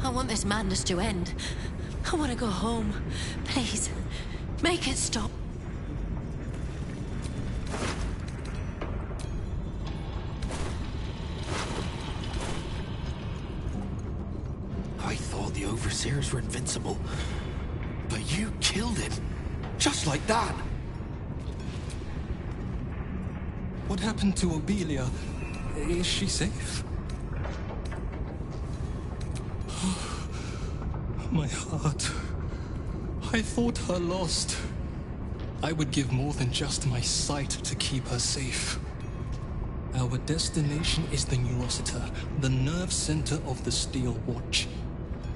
I want this madness to end. I want to go home. Please, make it stop. I thought the Overseers were invincible. But you killed him. Just like that. What happened to Obelia? Is she safe? My heart. I thought her lost. I would give more than just my sight to keep her safe. Our destination is the New Rossiter, the nerve center of the Steel Watch.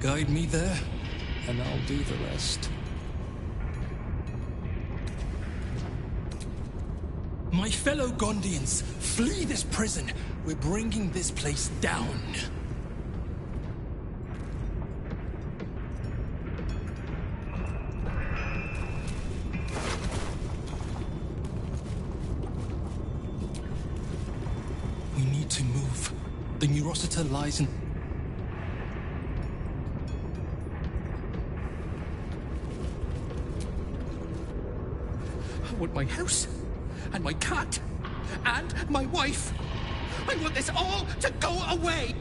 Guide me there, and I'll do the rest. My fellow Gondians, flee this prison. We're bringing this place down. We need to move. The New Rossiter lies in... I want my house. And my cat. And my wife. I want this all to go away.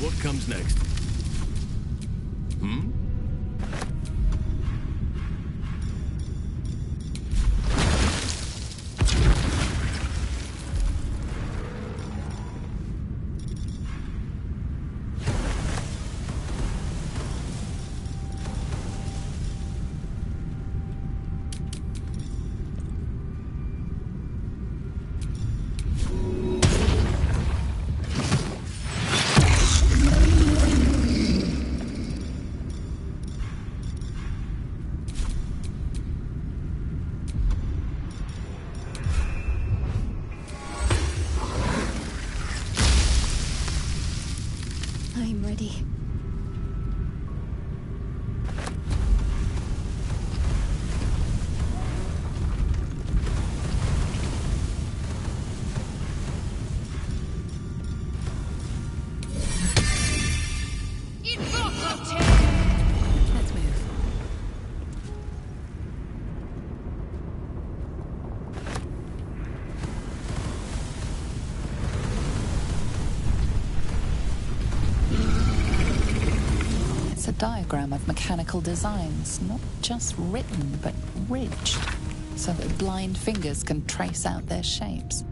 What comes next? Hmm? I'm ready. Let's move. It's a diagram of mechanical designs, not just written, but ridged, so that blind fingers can trace out their shapes.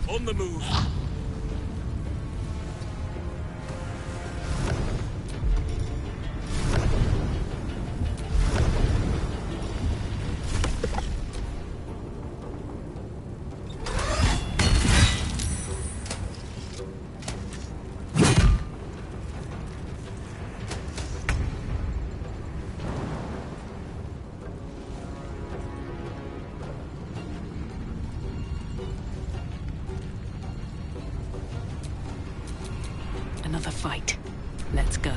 On the move. Another fight. Let's go.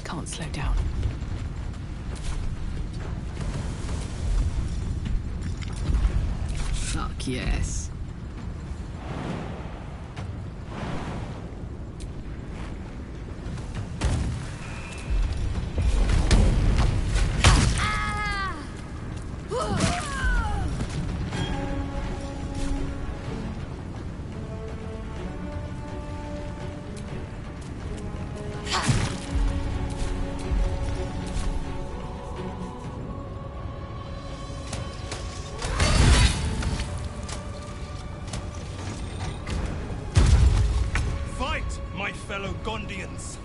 Can't slow down. Fuck yes. Fight, my fellow Gondians!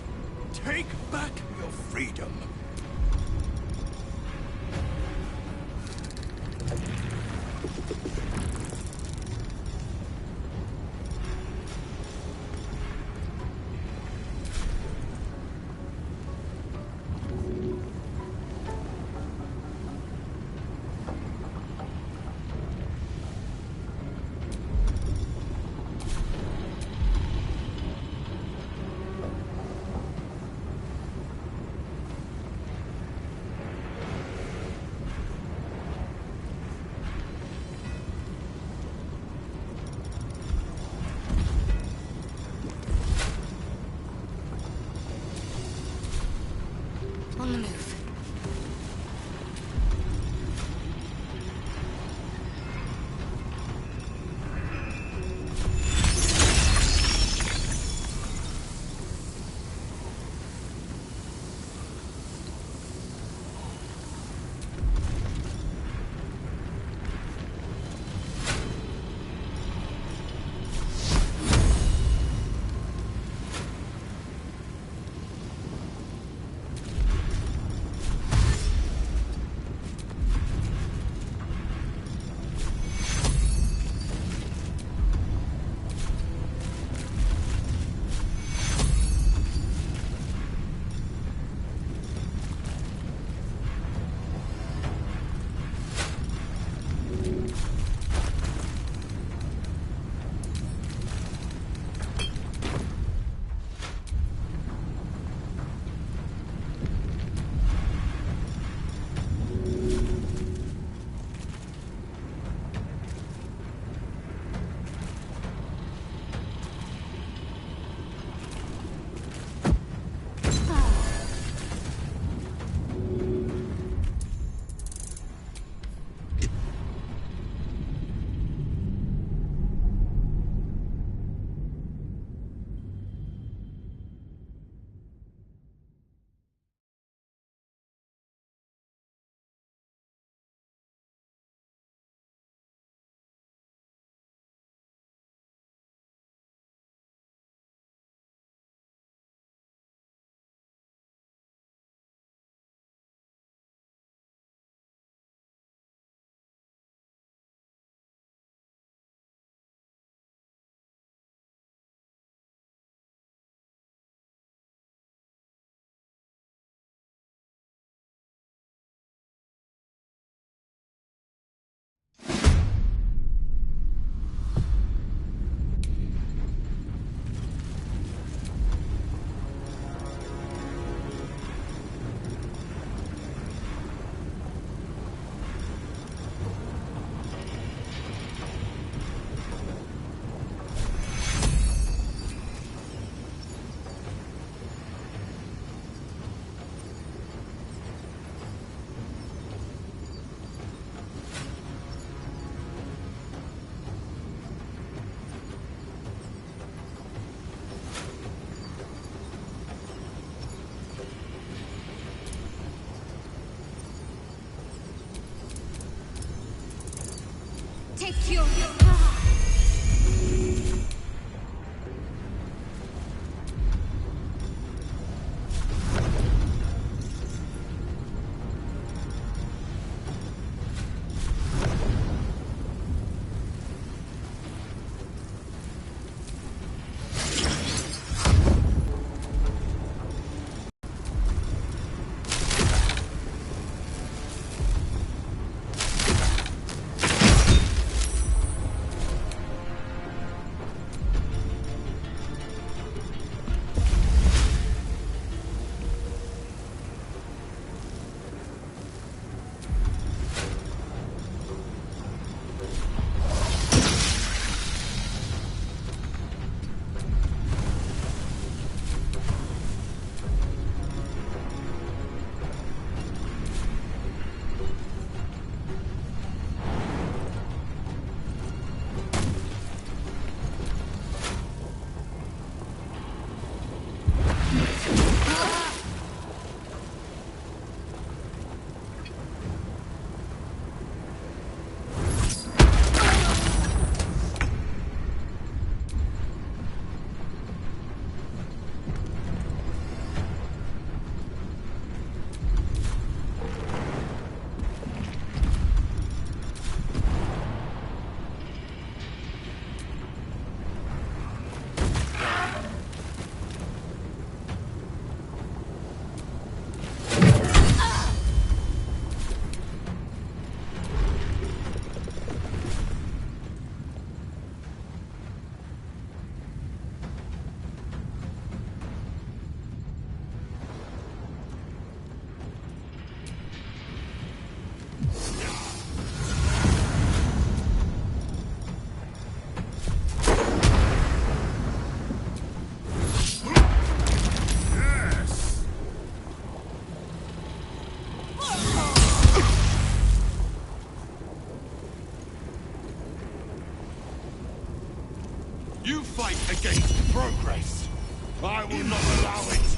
Take back your freedom! On the move. fight against progress. I will not allow it.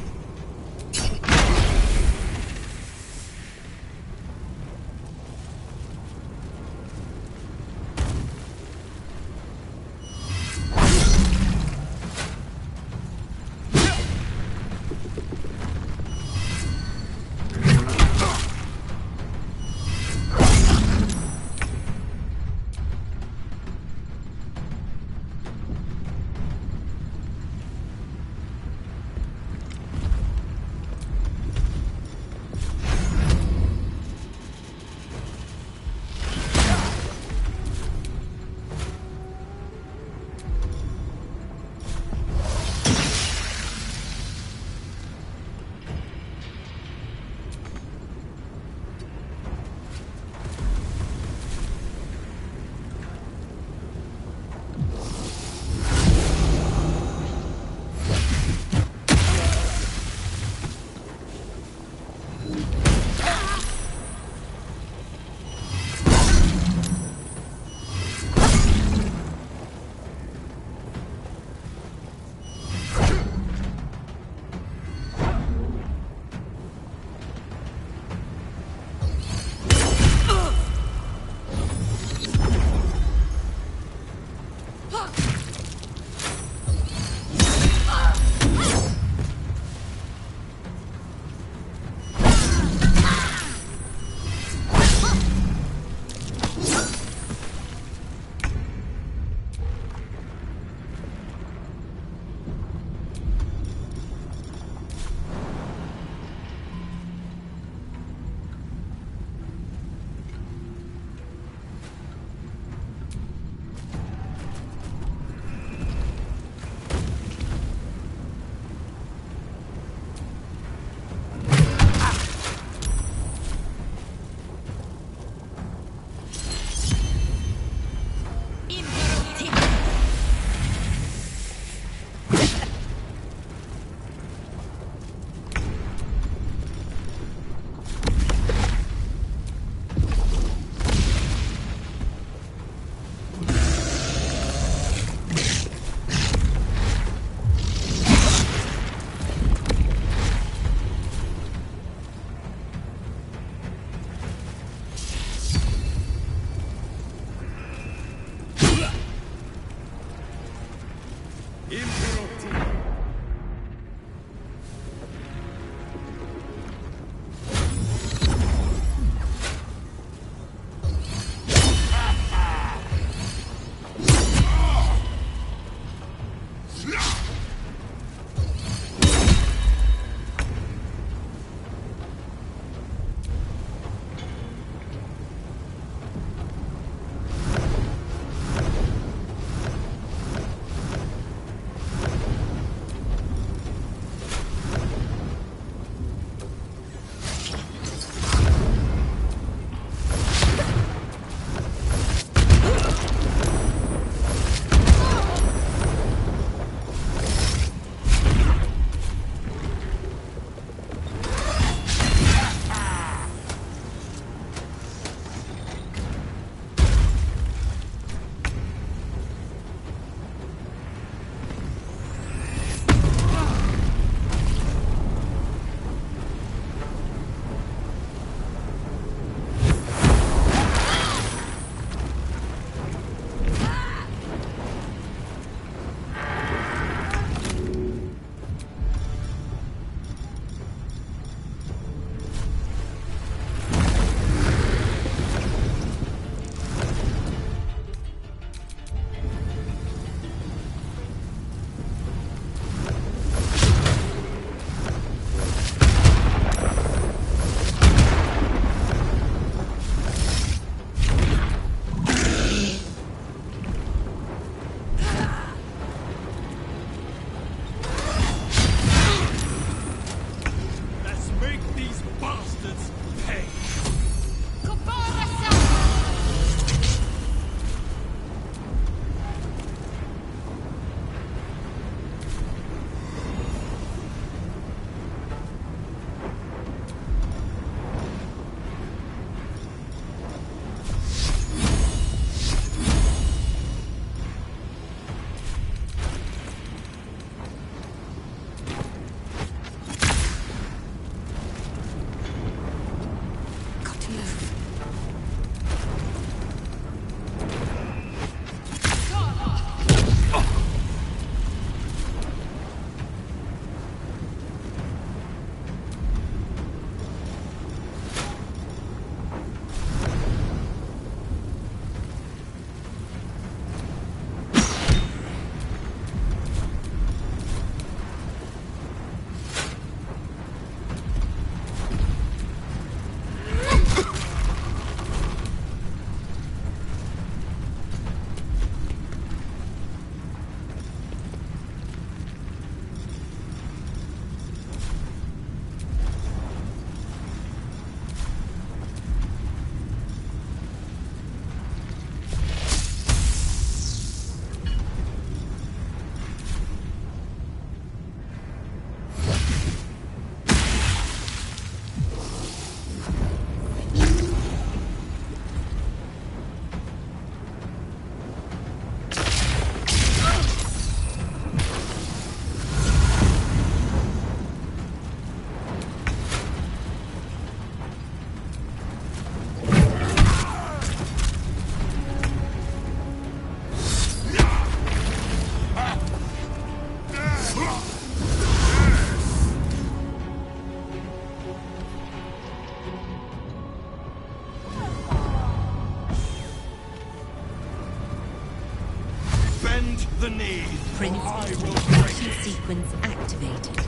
the knee. Prince I will motivation sequence activated.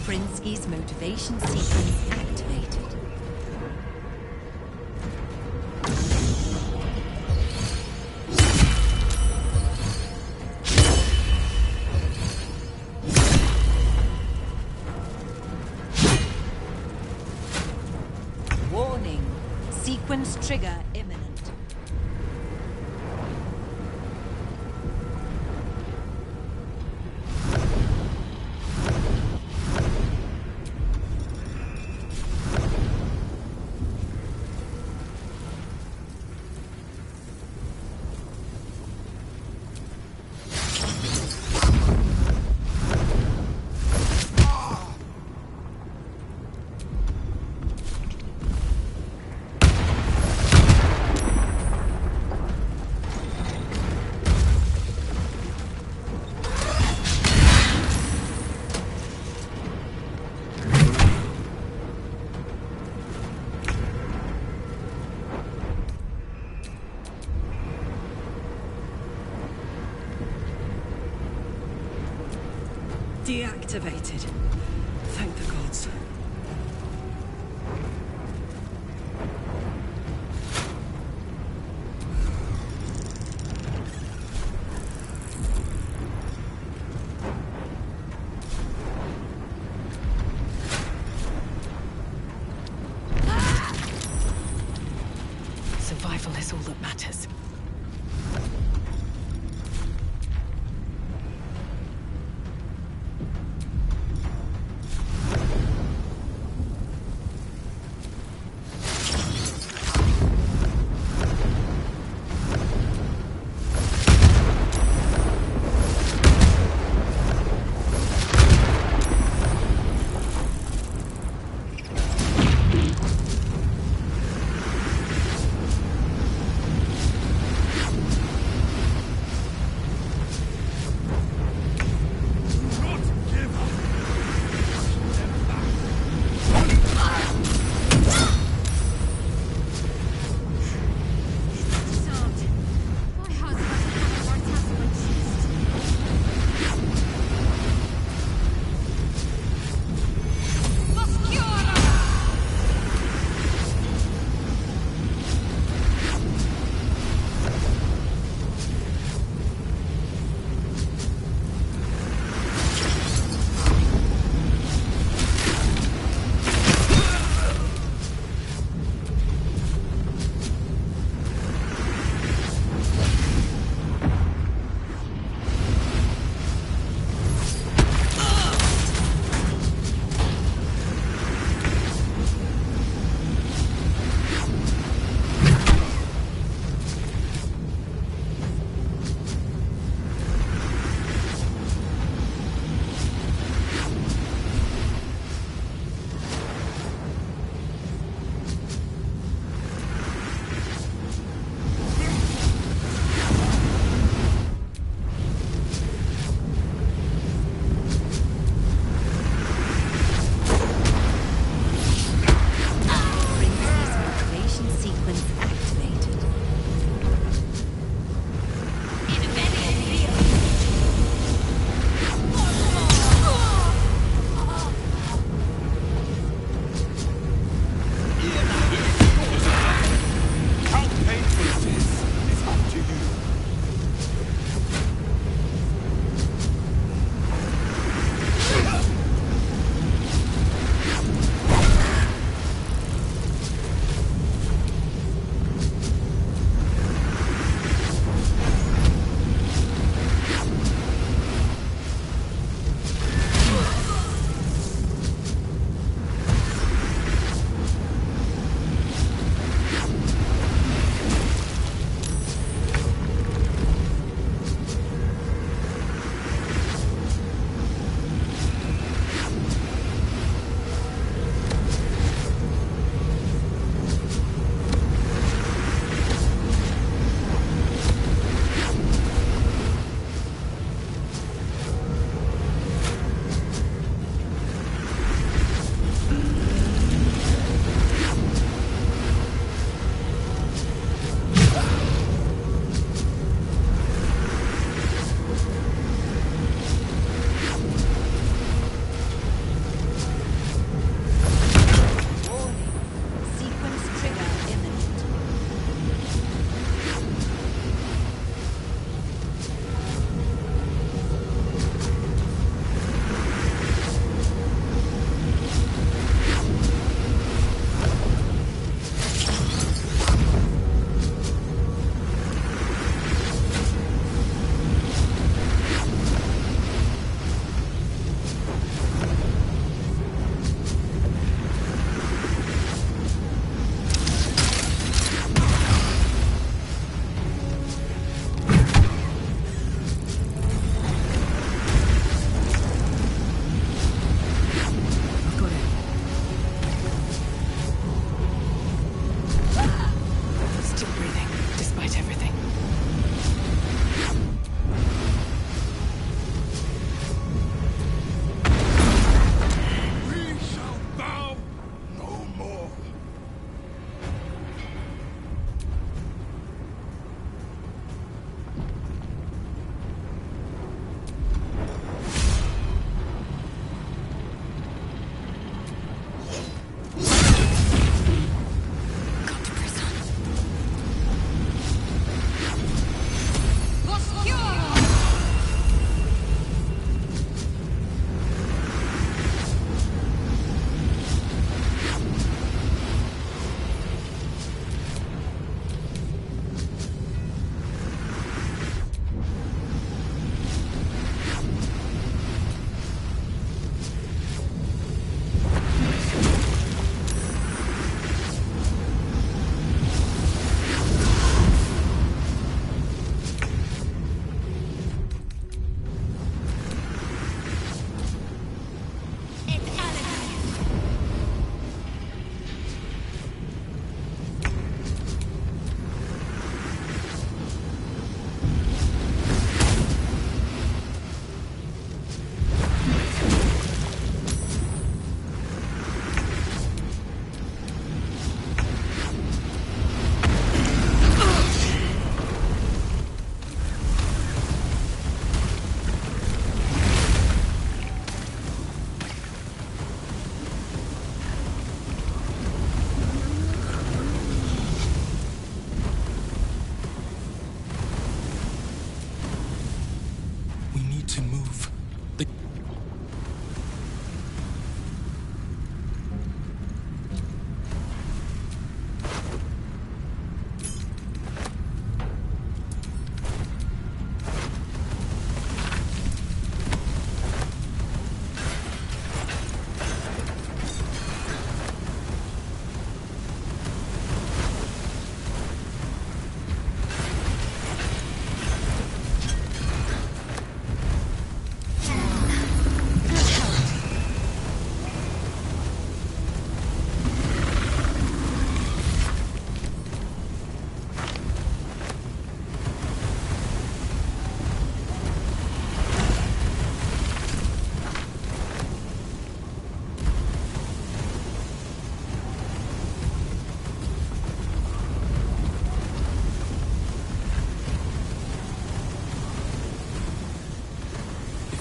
Prinsky's motivation sequence activated. Warning. Sequence trigger imminent. Deactivated. Thank the gods. Survival is all that matters.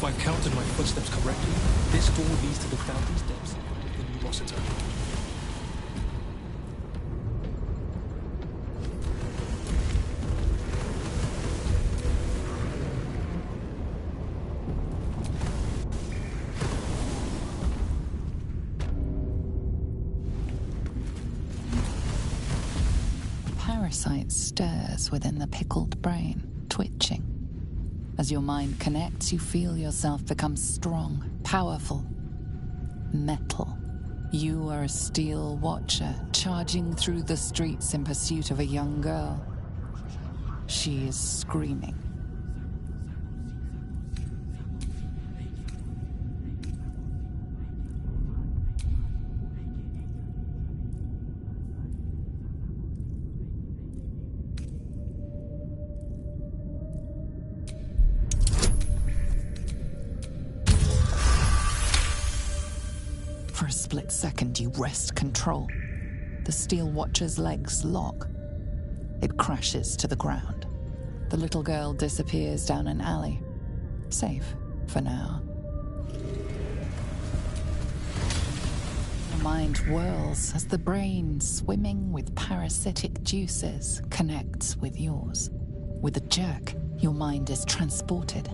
I counted my footsteps correctly, this door leads to the fountain steps of the new Rossiter. Parasite stirs within the pickled brain, twitching. As your mind connects, you feel yourself become strong, powerful, metal. You are a steel watcher, charging through the streets in pursuit of a young girl. She is screaming. For a split second, you wrest control. The steel watcher's legs lock. It crashes to the ground. The little girl disappears down an alley. Safe for now. Your mind whirls as the brain, swimming with parasitic juices, connects with yours. With a jerk, your mind is transported.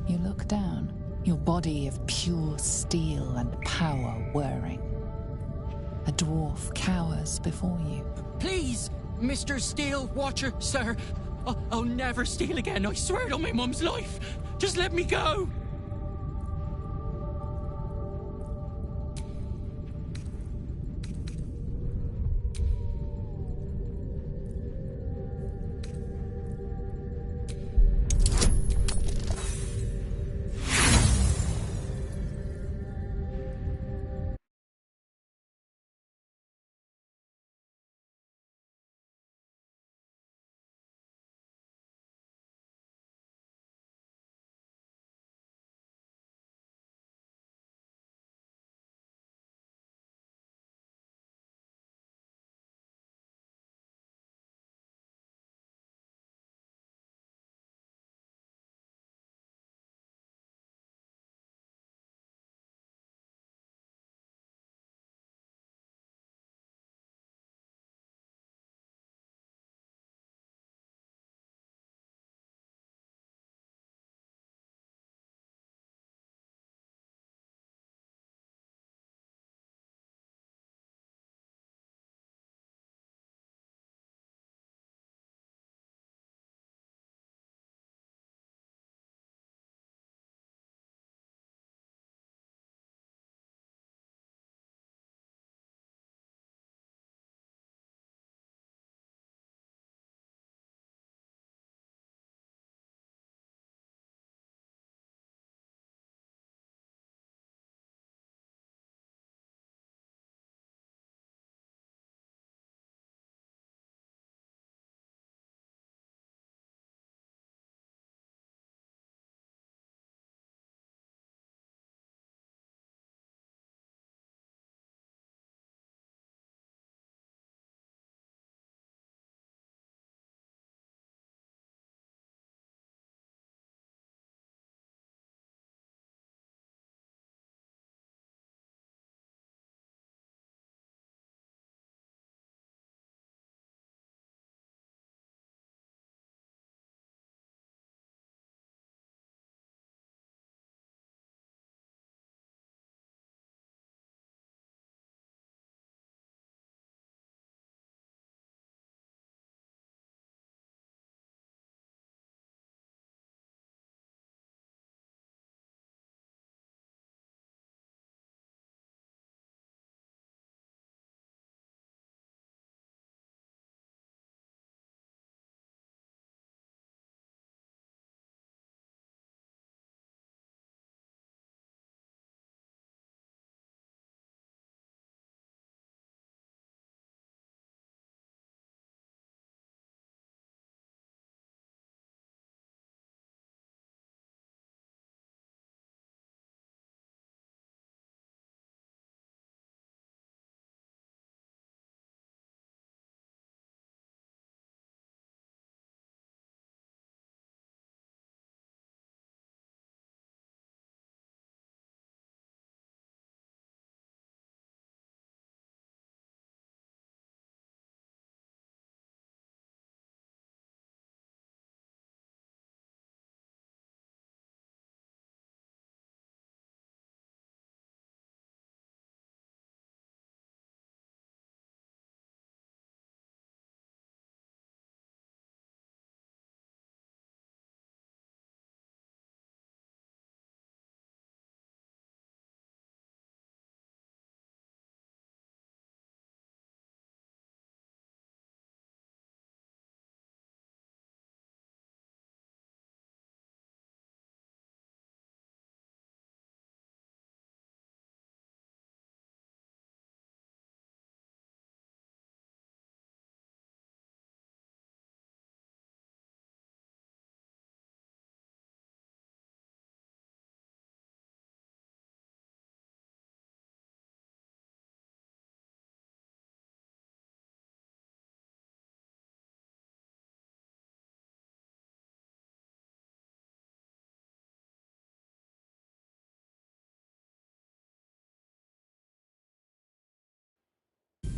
You look down. Your body of pure steel and power whirring. A dwarf cowers before you. Please, Mr. Steel Watcher, sir. I'll never steal again, I swear it on my mum's life. Just let me go.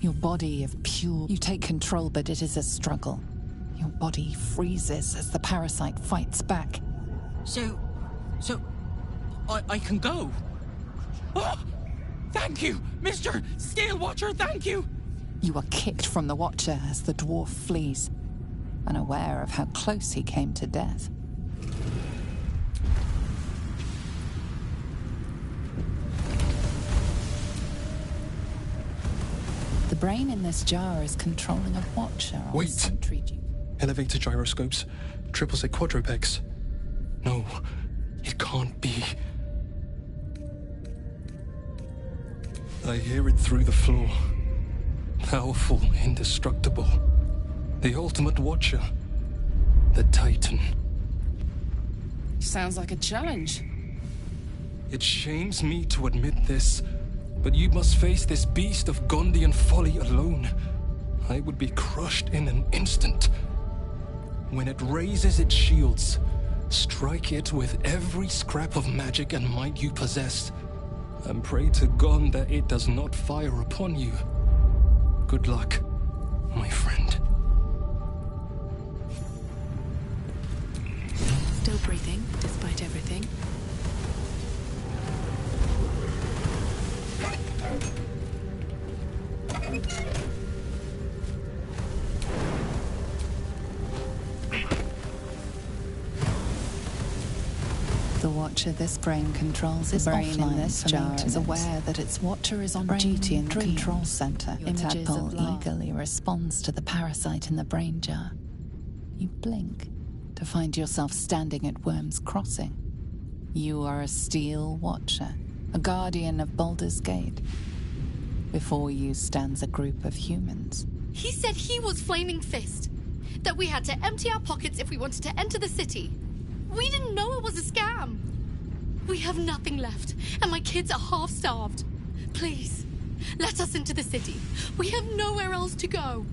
Your body of pure... You take control, but it is a struggle. Your body freezes as the parasite fights back. So... I can go? Oh, thank you, Mr. Steel Watcher, thank you! You are kicked from the Watcher as the dwarf flees, unaware of how close he came to death. The brain in this jar is controlling a Watcher on Wait. sentry duty. Elevator gyroscopes, triple set quadrupex. No, it can't be. I hear it through the floor. Powerful, indestructible. The ultimate Watcher. The Titan. Sounds like a challenge. It shames me to admit this, but you must face this beast of Gondian folly alone. I would be crushed in an instant. When it raises its shields, strike it with every scrap of magic and might you possess, and pray to God that it does not fire upon you. Good luck, my friend. Still breathing, despite everything. The Watcher this brain controls is brain in this jar is aware that its Watcher is on duty in the control center. Your tadpole eagerly responds to the parasite in the brain jar. You blink to find yourself standing at Worm's Crossing. You are a Steel Watcher, a guardian of Baldur's Gate. Before you stands a group of humans. He said he was Flaming Fist. That we had to empty our pockets if we wanted to enter the city. We didn't know it was a scam. We have nothing left, and my kids are half-starved. Please, let us into the city. We have nowhere else to go.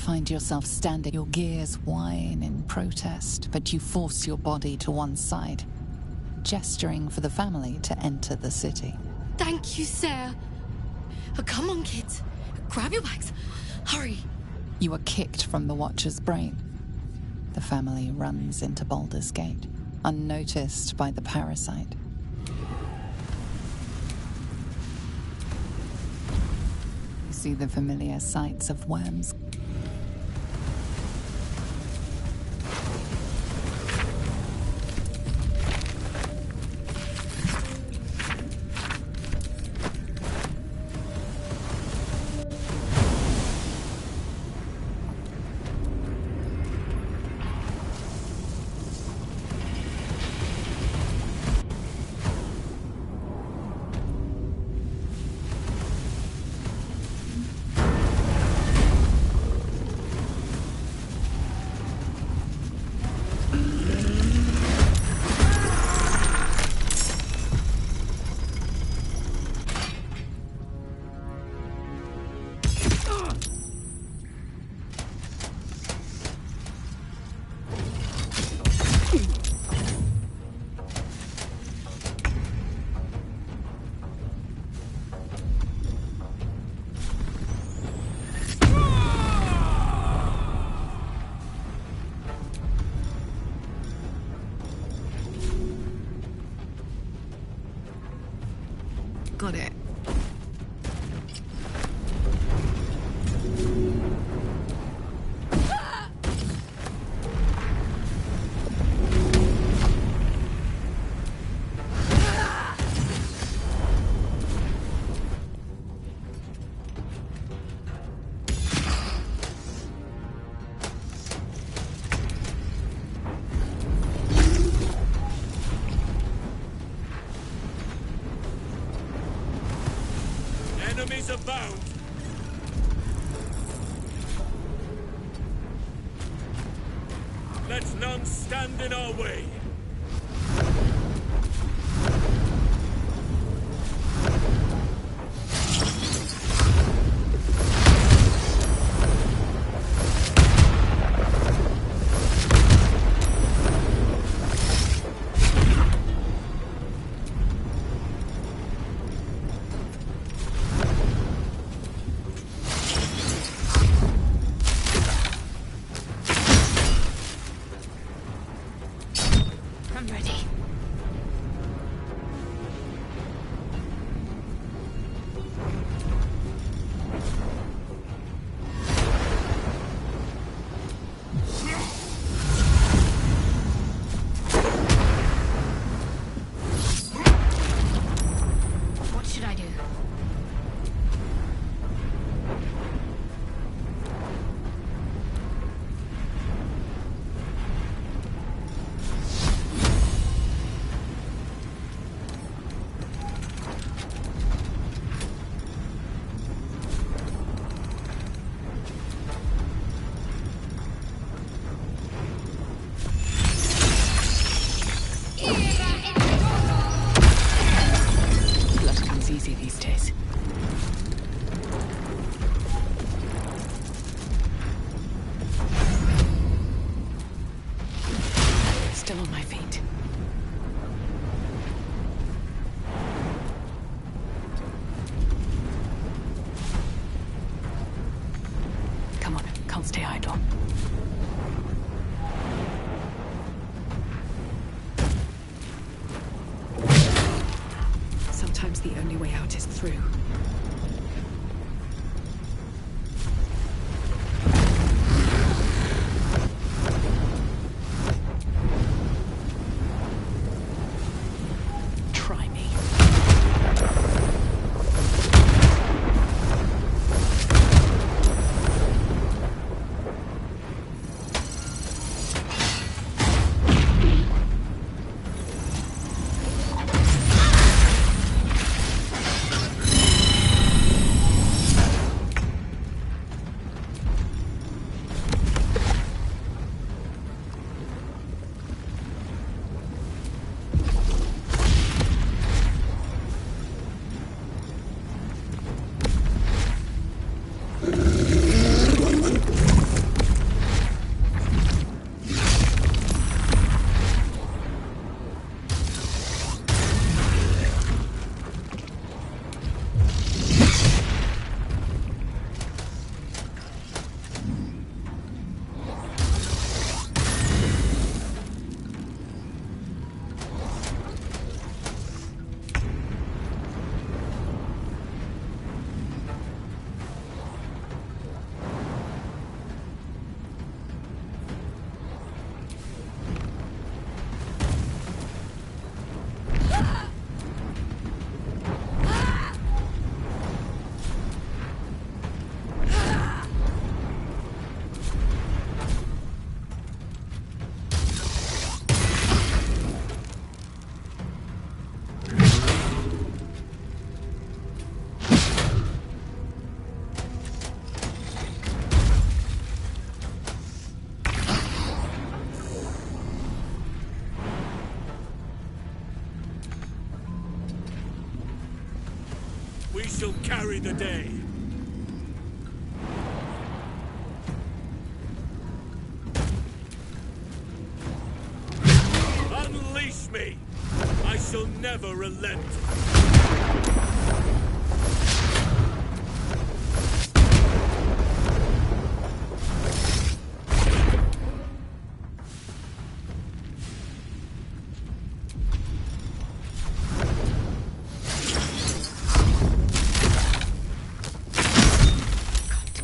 find yourself standing. Your gears whine in protest, but you force your body to one side, gesturing for the family to enter the city. Thank you, sir. Come on, kids. Grab your bags. Hurry. You are kicked from the Watcher's brain. The family runs into Baldur's Gate, unnoticed by the parasite. You see the familiar sights of worms. Got it. Enemies abound. Let none stand in our way. I'm ready. What should I do? Blood comes easy these days. Still on my feet. Come on, can't stay idle. Sometimes the only way out is through. Try me. We shall carry the day. Unleash me! I shall never relent.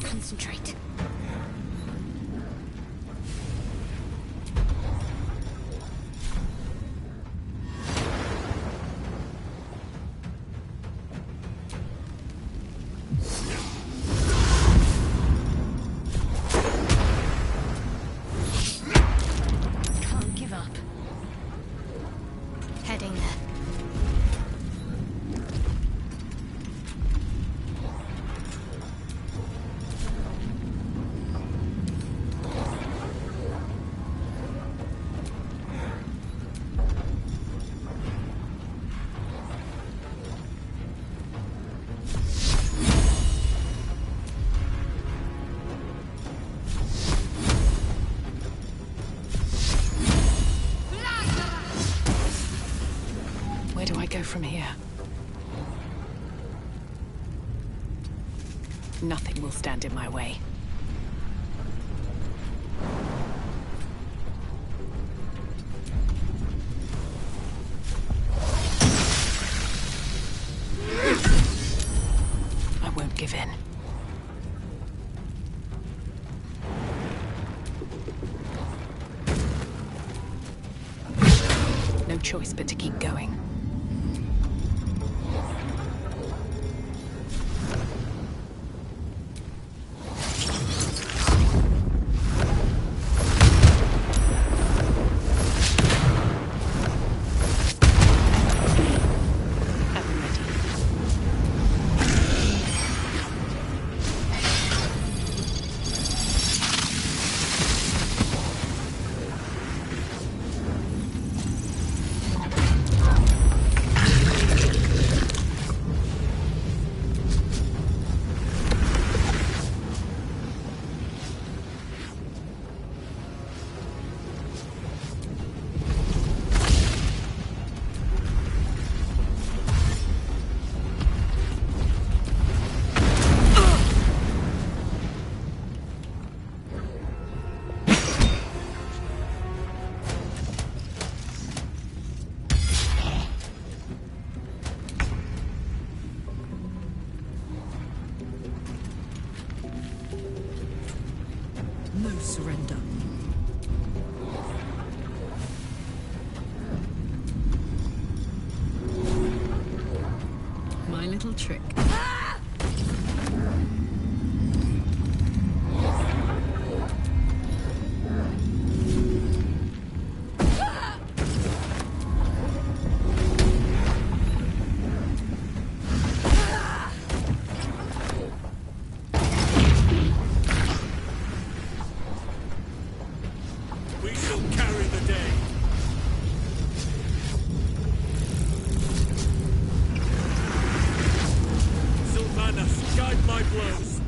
Concentrate. Can't give up. Heading there. Where do I go from here? Nothing will stand in my way. I won't give in. No choice but to keep going. No surrender. My little trick. We shall carry the day. Sylvanas, guide my blows.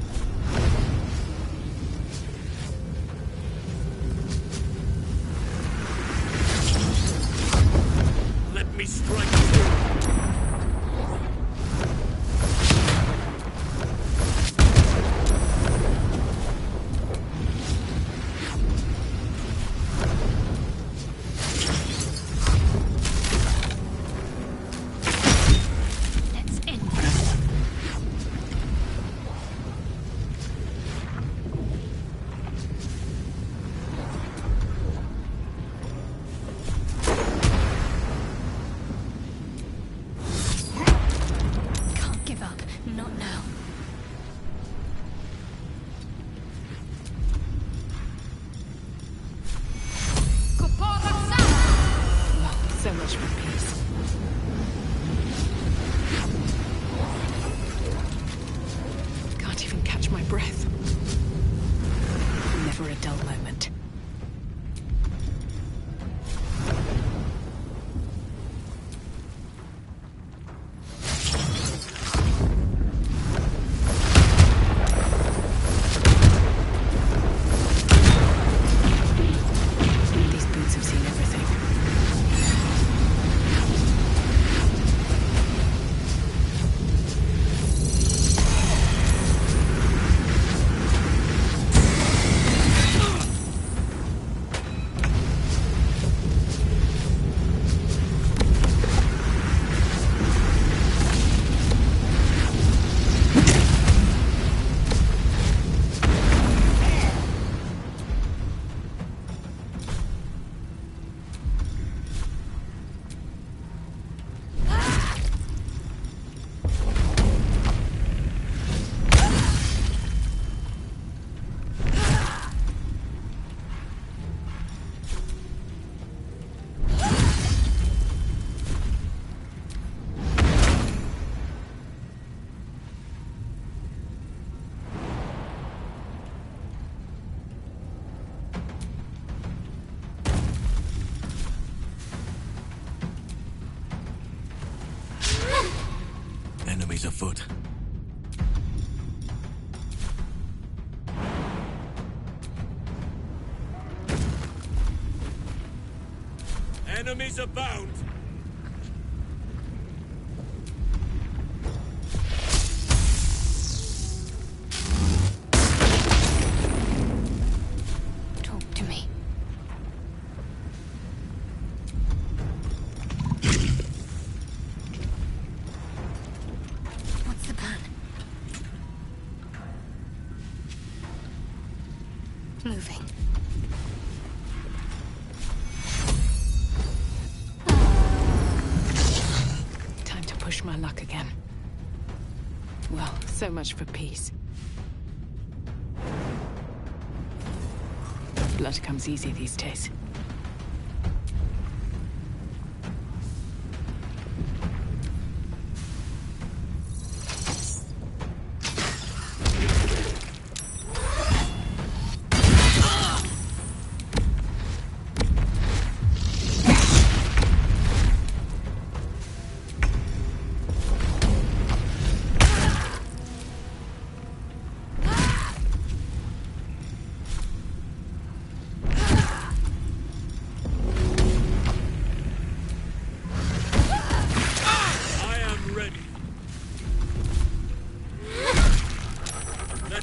Let me strike through. Can't give up. Not now. So much for peace. Can't even catch my breath. Never a dull moment. Enemies afoot. Enemies abound! Talk to me. What's the plan? Moving. Time to push my luck again. Well, so much for peace. Blood comes easy these days.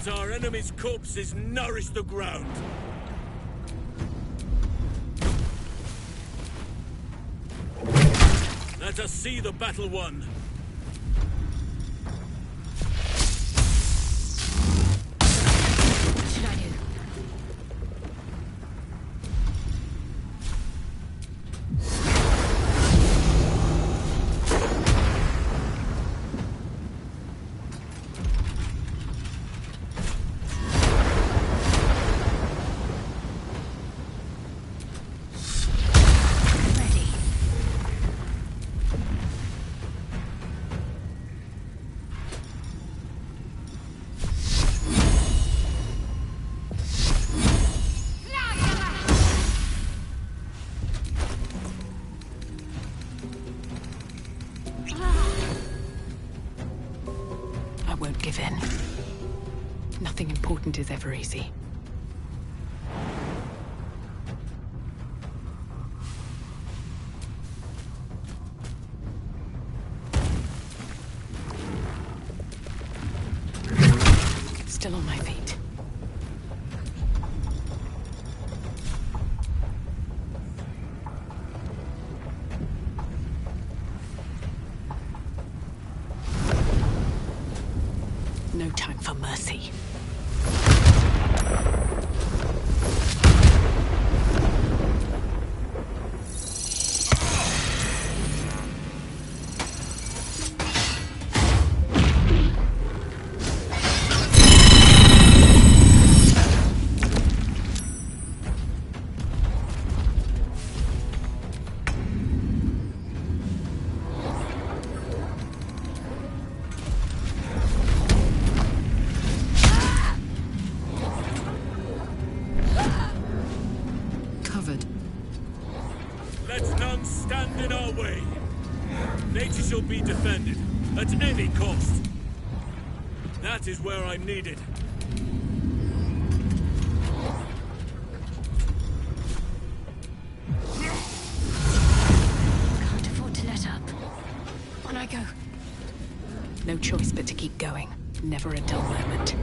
Our enemy's corpses nourish the ground. Let us see the battle won. What should I do? Won't give in. Nothing important is ever easy. Still on my feet. No time for mercy. Let none stand in our way. Nature shall be defended, at any cost. That is where I'm needed. Can't afford to let up. On I go. No choice but to keep going. Never a dull moment.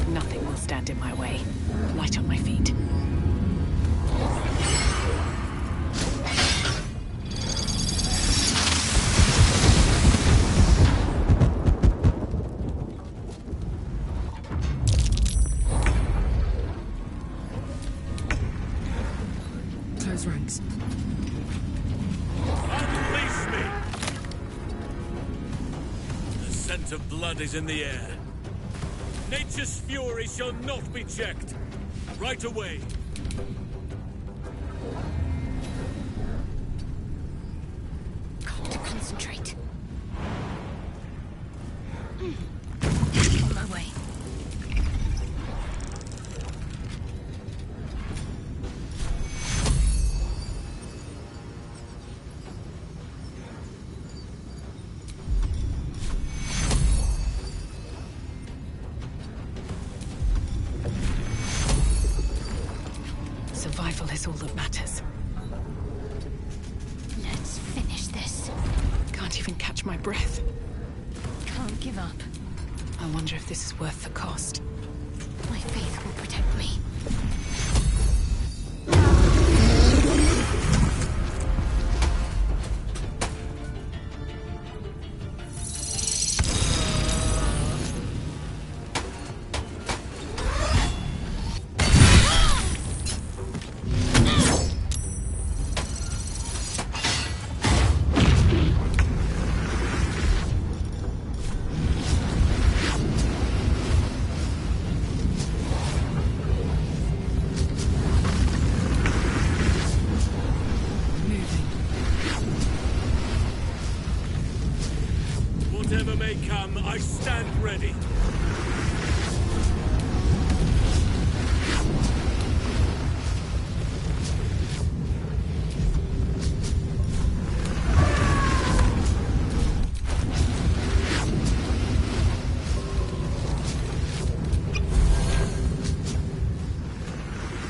Nothing will stand in my way. Light on my feet. Close ranks. Unleash me! The scent of blood is in the air. Nature's fury shall not be checked. Right away. Got to concentrate. On my way. That's all that matters. Let's finish this. Can't even catch my breath. Can't give up. I wonder if this is worth the cost. My faith will protect me. Whatever may come, I stand ready.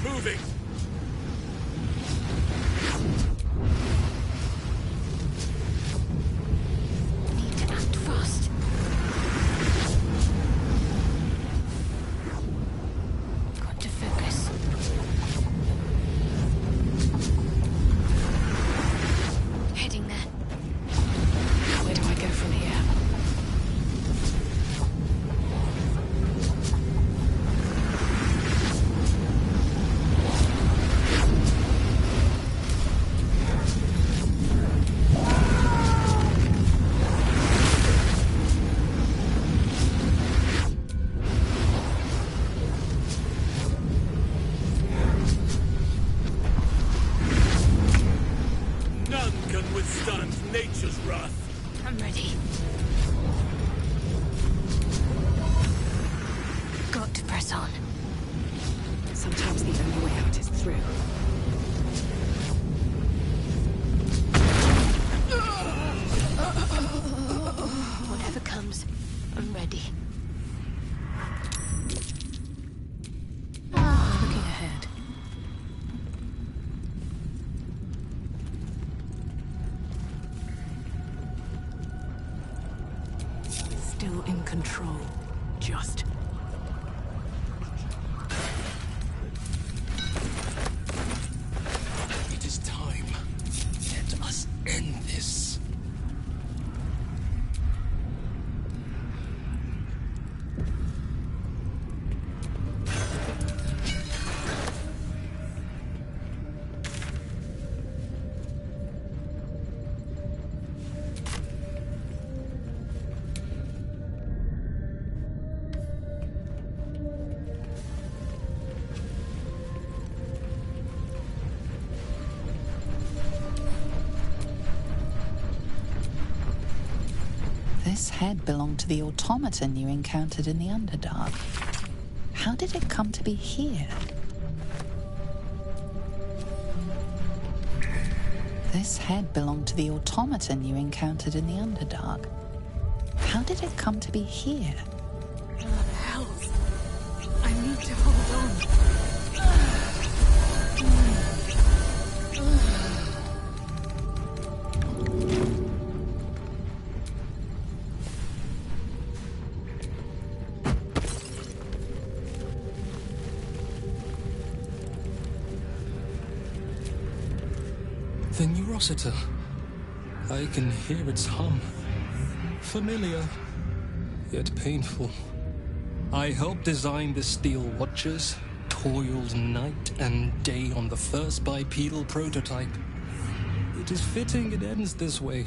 Moving. Need to act fast. Got to focus. Heading there. Where do I go from here? None can withstand nature's wrath. I'm ready. Got to press on. Sometimes the only way out is through. Whatever comes, I'm ready. Looking ahead. Still in control. Just. It is time. Let us end this. This head belonged to the automaton you encountered in the Underdark. How did it come to be here? This head belonged to the automaton you encountered in the Underdark. How did it come to be here? Help! I need to hold on. The Neurosita. I can hear its hum. Familiar, yet painful. I helped design the Steel Watchers, toiled night and day on the first bipedal prototype. It is fitting it ends this way.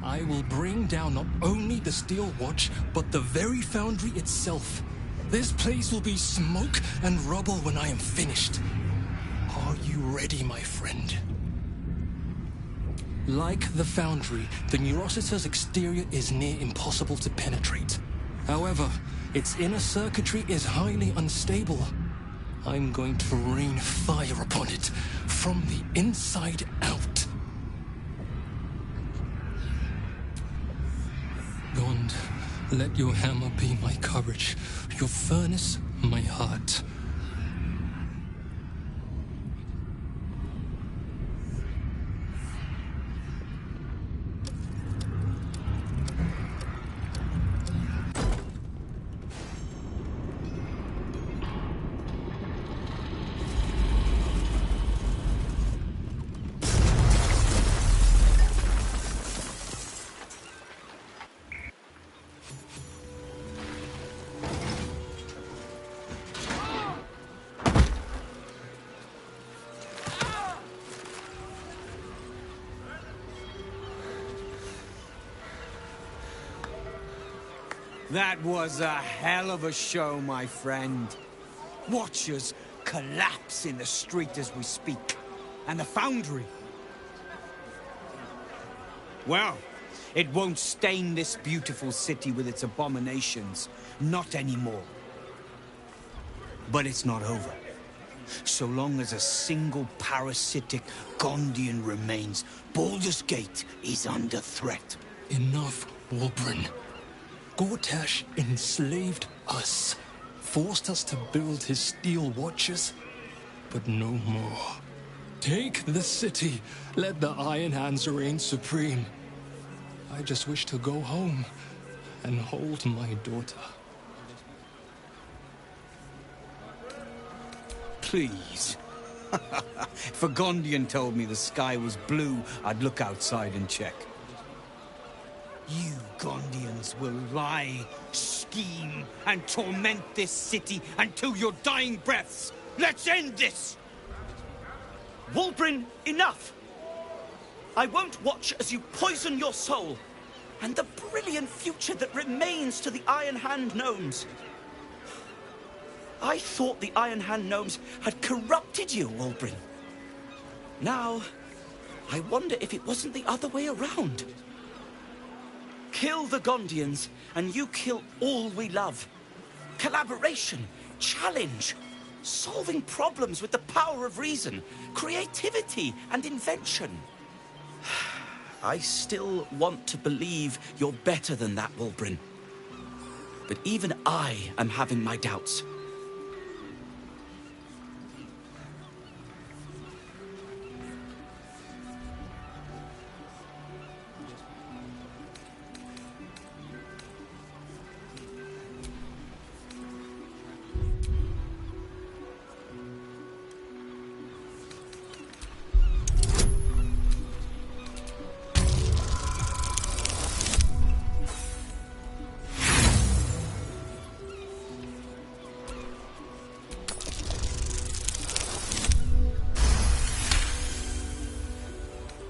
I will bring down not only the Steel Watch, but the very foundry itself. This place will be smoke and rubble when I am finished. Are you ready, my friend? Like the foundry, the Neurosita's exterior is near impossible to penetrate. However, its inner circuitry is highly unstable. I'm going to rain fire upon it from the inside out. Gond, let your hammer be my courage, your furnace my heart. That was a hell of a show, my friend. Watchers collapse in the street as we speak. And the foundry. Well, it won't stain this beautiful city with its abominations. Not anymore. But it's not over. So long as a single parasitic Gondian remains, Baldur's Gate is under threat. Enough, Wulbren. Gortash enslaved us, forced us to build his steel watches, but no more. Take the city, let the Iron Hands reign supreme. I just wish to go home and hold my daughter. Please. If a Gondian told me the sky was blue, I'd look outside and check. You Gondians will lie, scheme, and torment this city until your dying breaths. Let's end this! Wulbren, enough! I won't watch as you poison your soul, and the brilliant future that remains to the Iron Hand gnomes. I thought the Iron Hand gnomes had corrupted you, Wulbren. Now, I wonder if it wasn't the other way around. Kill the Gondians, and you kill all we love. Collaboration, challenge, solving problems with the power of reason, creativity and invention. I still want to believe you're better than that, Wulbren. But even I am having my doubts.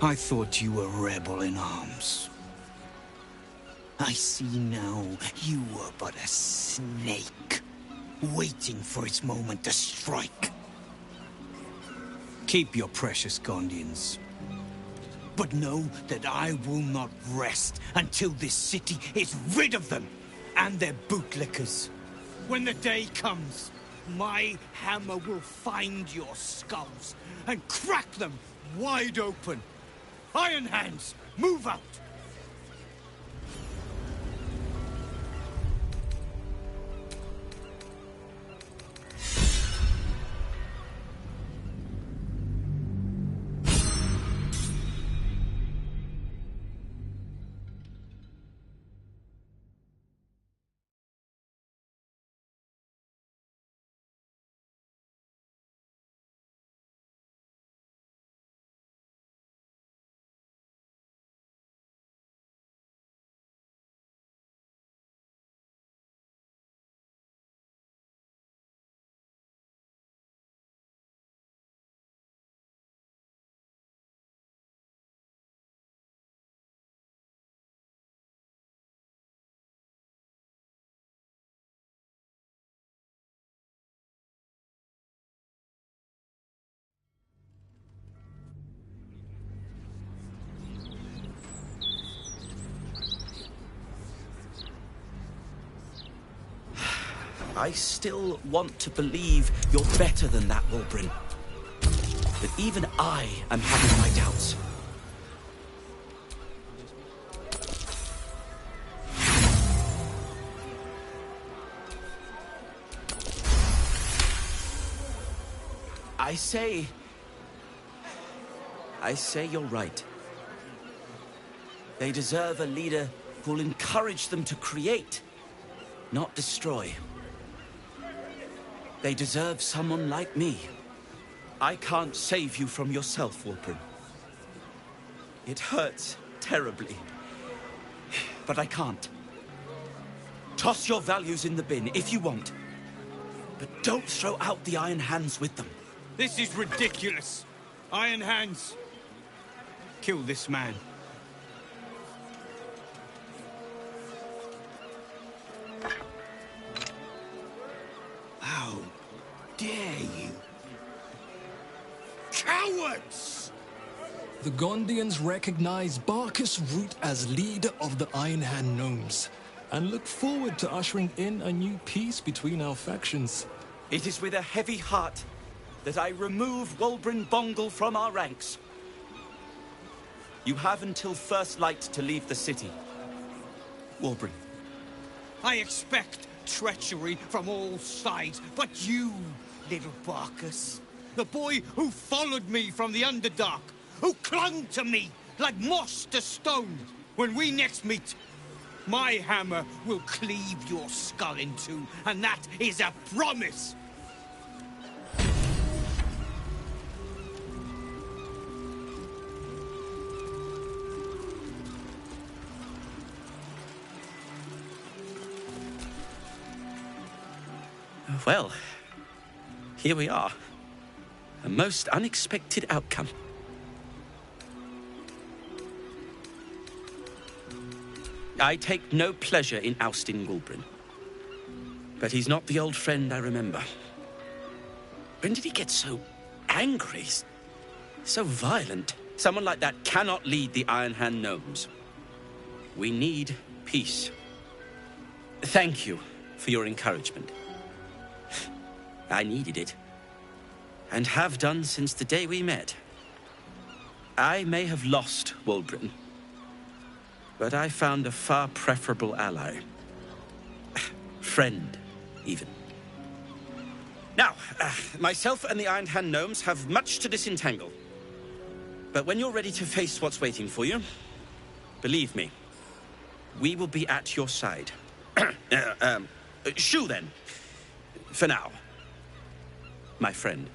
I thought you were a rebel in arms. I see now you were but a snake, waiting for its moment to strike. Keep your precious Gondians. But know that I will not rest until this city is rid of them and their bootlickers. When the day comes, my hammer will find your skulls and crack them wide open. Iron Hands, move out! I still want to believe you're better than that, Wulbren. But even I am having my doubts. I say you're right. They deserve a leader who'll encourage them to create, not destroy. They deserve someone like me. I can't save you from yourself, Wulbren. It hurts terribly, but I can't. Toss your values in the bin if you want, but don't throw out the Iron Hands with them. This is ridiculous. Iron Hands. Kill this man. The Gondians recognize Barkus Root as leader of the Iron Hand Gnomes, and look forward to ushering in a new peace between our factions. It is with a heavy heart that I remove Wulbrin Bongal from our ranks. You have until first light to leave the city. Wulbrin. I expect treachery from all sides, but you, little Barkus, the boy who followed me from the Underdark, who clung to me like moss to stone, when we next meet, my hammer will cleave your skull in two, and that is a promise! Well, here we are. A most unexpected outcome. I take no pleasure in ousting Wulbrin. But he's not the old friend I remember. When did he get so angry? So violent? Someone like that cannot lead the Iron Hand Gnomes. We need peace. Thank you for your encouragement. I needed it, and have done since the day we met. I may have lost Wulbrin, but I found a far preferable ally. Friend, even. Now, myself and the Iron Hand Gnomes have much to disentangle. But when you're ready to face what's waiting for you, believe me, we will be at your side. Shoo, then. For now. My friend.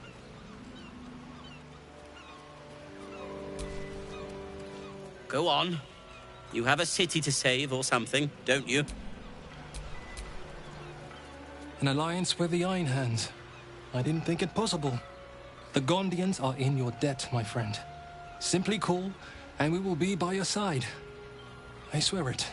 Go on. You have a city to save or something, don't you? An alliance with the Iron Hands. I didn't think it possible. The Gondians are in your debt, my friend. Simply call, and we will be by your side. I swear it.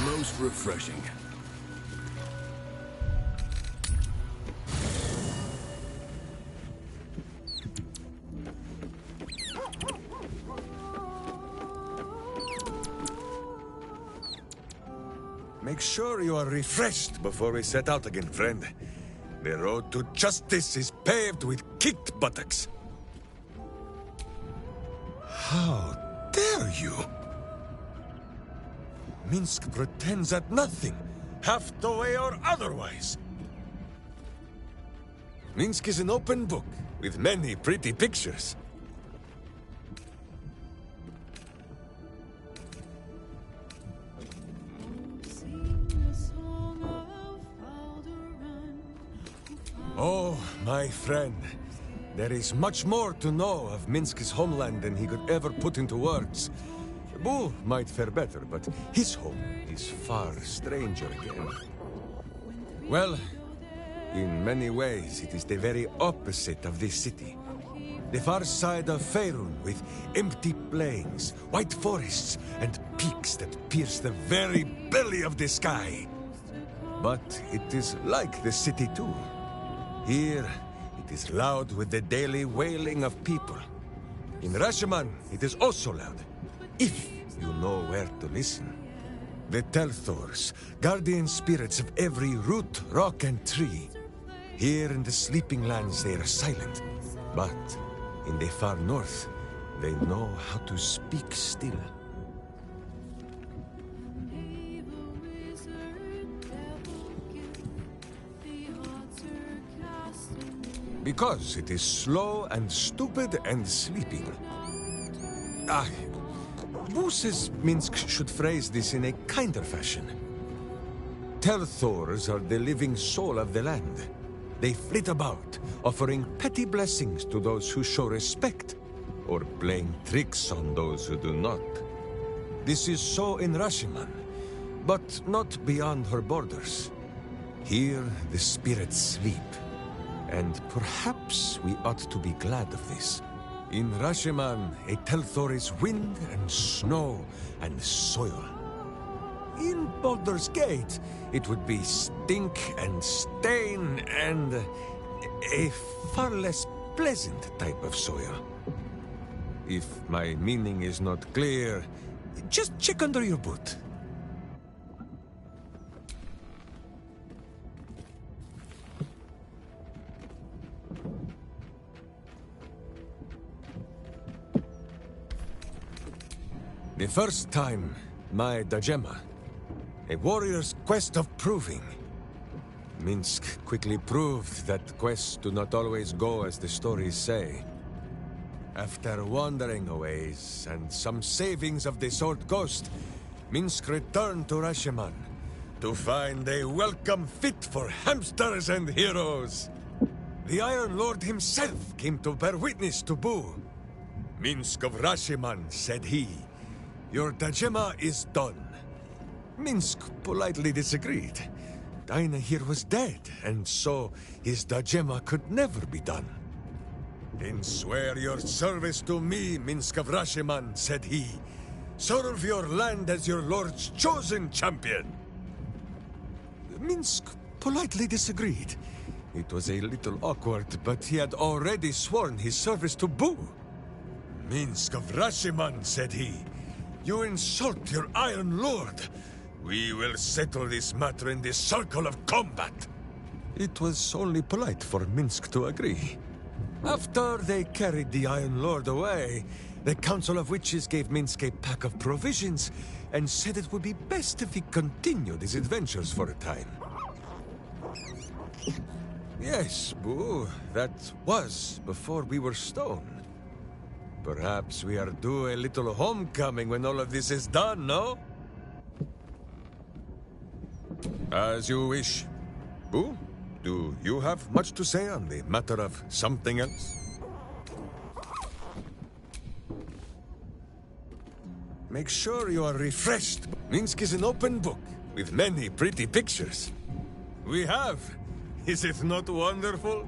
Most refreshing. Make sure you are refreshed before we set out again, friend. The road to justice is paved with kicked buttocks. How dare you? Minsk pretends at nothing, half the way or otherwise. Minsk is an open book, with many pretty pictures. Oh, my friend. There is much more to know of Minsk's homeland than he could ever put into words. Bull might fare better, but his home is far stranger again. Well, in many ways, it is the very opposite of this city. The far side of Faerun, with empty plains, white forests, and peaks that pierce the very belly of the sky. But it is like the city too. Here, it is loud with the daily wailing of people. In Rashomon, it is also loud, if you know where to listen. The Telthors, guardian spirits of every root, rock, and tree. Here in the sleeping lands they are silent, but in the far north, they know how to speak still. Because it is slow and stupid and sleeping. Boo says Minsk should phrase this in a kinder fashion. Telthors are the living soul of the land. They flit about, offering petty blessings to those who show respect, or playing tricks on those who do not. This is so in Rashiman, but not beyond her borders. Here the spirits sleep, and perhaps we ought to be glad of this. In Rashiman, a Telthor is wind and snow and soil. In Baldur's Gate, it would be stink and stain and a far less pleasant type of soil. If my meaning is not clear, just check under your boot. The first time, my Dajema, a warrior's quest of proving. Minsk quickly proved that quests do not always go as the stories say. After wandering a ways and some savings of the Sword Ghost, Minsk returned to Rashiman to find a welcome fit for hamsters and heroes. The Iron Lord himself came to bear witness to Boo. Minsk of Rashiman, said he, your Dajema is done. Minsk politely disagreed. Dinah here was dead, and so his Dajema could never be done. Then swear your service to me, Minsk of Rashiman, said he. Serve your land as your lord's chosen champion. Minsk politely disagreed. It was a little awkward, but he had already sworn his service to Boo. Minsk of Rashiman, said he. You insult your Iron Lord. We will settle this matter in the circle of combat. It was only polite for Minsk to agree. After they carried the Iron Lord away, the Council of Witches gave Minsk a pack of provisions and said it would be best if he continued his adventures for a time. Yes, Boo, that was before we were stone. Perhaps we are due a little homecoming when all of this is done, no? As you wish. Boo, do you have much to say on the matter of something else? Make sure you are refreshed. Minsk is an open book with many pretty pictures. We have. Is it not wonderful?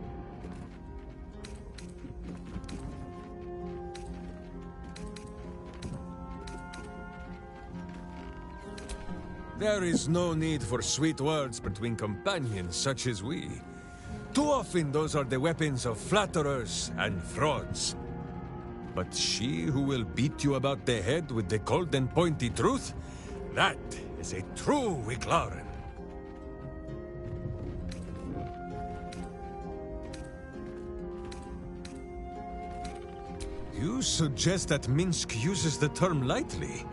There is no need for sweet words between companions such as we. Too often those are the weapons of flatterers and frauds. But she who will beat you about the head with the cold and pointy truth, that is a true Wicklaren. You suggest that Minsk uses the term lightly?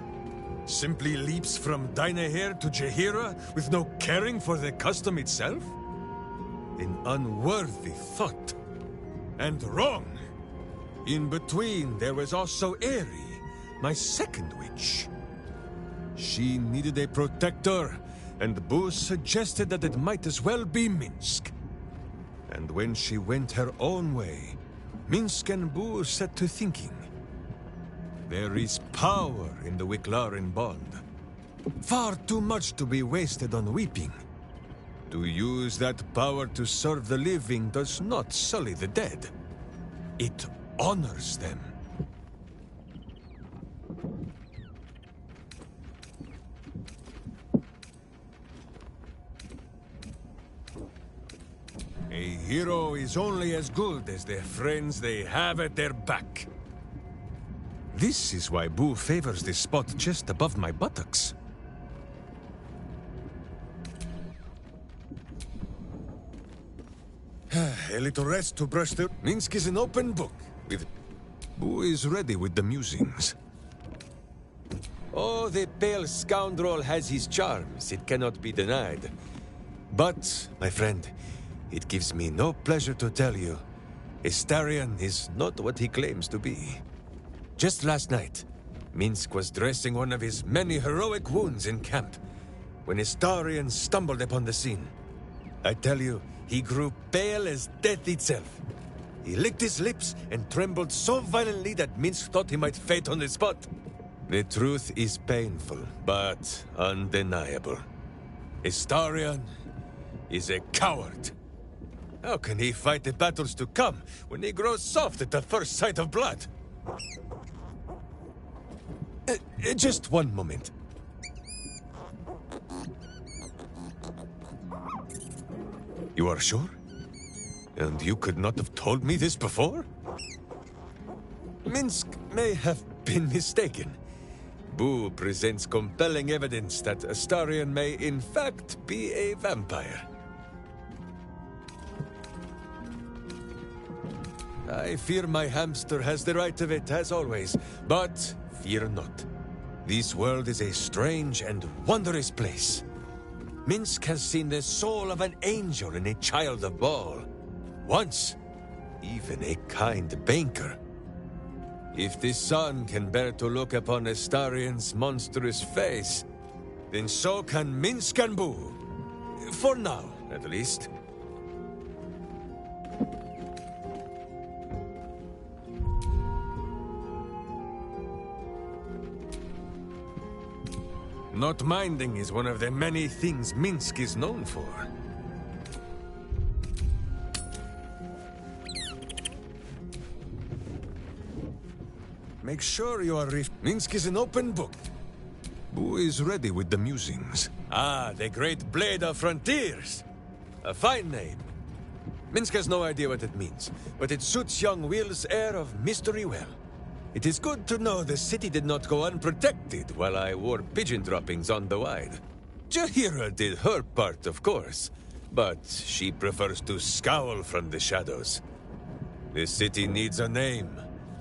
Simply leaps from Dynaheir to Jahira with no caring for the custom itself? An unworthy thought. And wrong. In between, there was also Eri, my second witch. She needed a protector, and Boo suggested that it might as well be Minsk. And when she went her own way, Minsk and Boo set to thinking. There is power in the Wicklaren bond. Far too much to be wasted on weeping. To use that power to serve the living does not sully the dead. It honors them. A hero is only as good as the friends they have at their back. This is why Boo favors this spot just above my buttocks. a little rest to brush the... Minsk is an open book. Who is ready with the musings? Oh, the pale scoundrel has his charms, it cannot be denied. But, my friend, it gives me no pleasure to tell you, Astarion is not what he claims to be. Just last night, Minsk was dressing one of his many heroic wounds in camp, when Astarion stumbled upon the scene. I tell you, he grew pale as death itself. He licked his lips and trembled so violently that Minsk thought he might faint on the spot. The truth is painful, but undeniable. Astarion is a coward. How can he fight the battles to come when he grows soft at the first sight of blood? Just one moment. You are sure? And you could not have told me this before? Minsk may have been mistaken. Boo presents compelling evidence that Astarion may in fact be a vampire. I fear my hamster has the right of it, as always, but fear not. This world is a strange and wondrous place. Minsk has seen the soul of an angel in a child of Baal. Once, even a kind banker. If the sun can bear to look upon Astarion's monstrous face, then so can Minsk and Boo. For now, at least. Not minding is one of the many things Minsk is known for. Make sure you are Minsk is an open book. Who is ready with the musings? Ah, the great blade of frontiers. A fine name. Minsk has no idea what it means, but it suits young Will's air of mystery well. It is good to know the city did not go unprotected while I wore pigeon droppings on the wide. Jahira did her part, of course, but she prefers to scowl from the shadows. The city needs a name,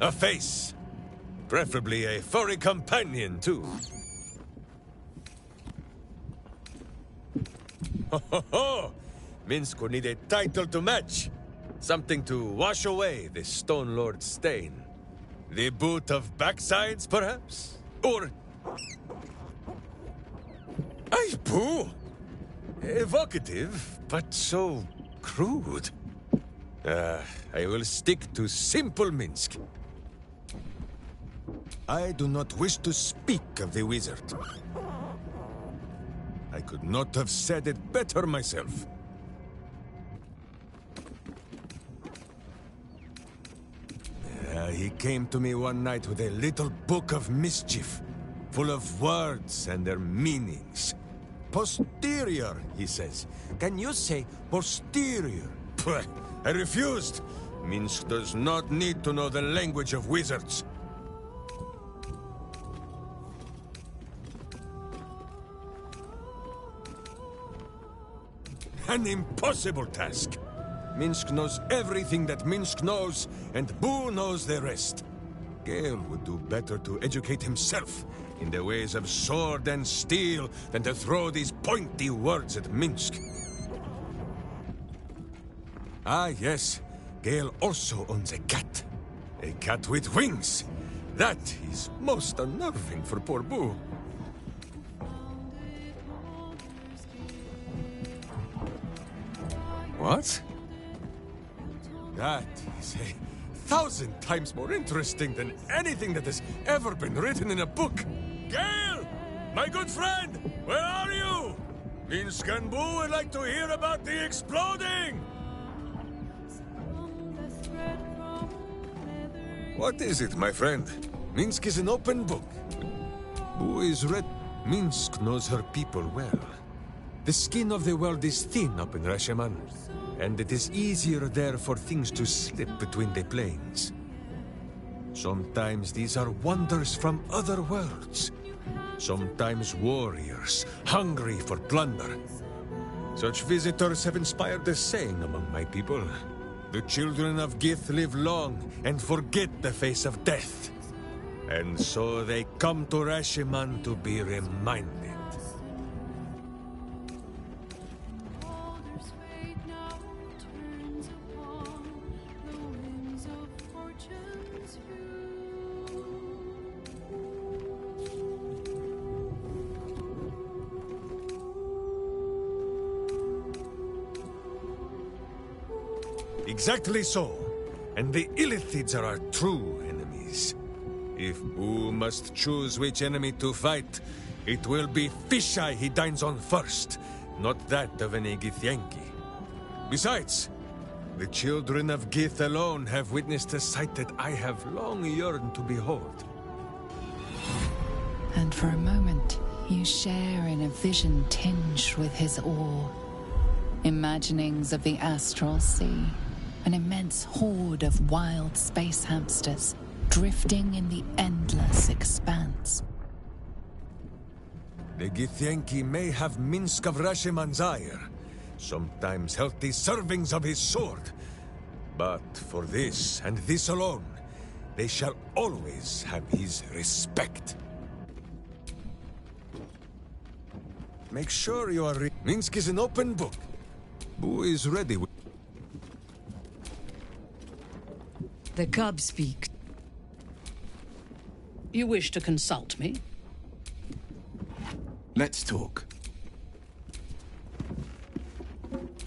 a face, preferably a furry companion, too. Ho ho ho! Minsk will need a title to match. Something to wash away the Stone Lord's stain. The boot of backsides, perhaps? Or... Ay, poo! Evocative, but so crude. I will stick to simple Minsk. I do not wish to speak of the wizard. I could not have said it better myself. He came to me one night with a little book of mischief, full of words and their meanings. Posterior, he says. Can you say posterior? Pwah, I refused. Minsk does not need to know the language of wizards. An impossible task. Minsk knows everything that Minsk knows, and Boo knows the rest. Gale would do better to educate himself in the ways of sword and steel than to throw these pointy words at Minsk. Ah, yes. Gale also owns a cat. A cat with wings. That is most unnerving for poor Boo. What? That is 1,000 times more interesting than anything that has ever been written in a book. Gale! My good friend! Where are you? Minsk and Boo would like to hear about the exploding! What is it, my friend? Minsk is an open book. Boo is red. Minsk knows her people well. The skin of the world is thin up in Rasheman, and it is easier there for things to slip between the planes. Sometimes these are wonders from other worlds. Sometimes warriors, hungry for plunder. Such visitors have inspired a saying among my people. The children of Gith live long and forget the face of death. And so they come to Rashiman to be reminded. Exactly so. And the Illithids are our true enemies. If Boo must choose which enemy to fight, it will be Fisheye he dines on first, not that of any Githyanki. Besides, the children of Gith alone have witnessed a sight that I have long yearned to behold. And for a moment, you share in a vision tinged with his awe. Imaginings of the astral sea, an immense horde of wild space hamsters drifting in the endless expanse. The Githyanki may have Minsk of Rashiman's ire, sometimes healthy servings of his sword. But for this, and this alone, they shall always have his respect. Make sure you are Minsk is an open book. Boo is ready. The cub speaks. You wish to consult me? Let's talk.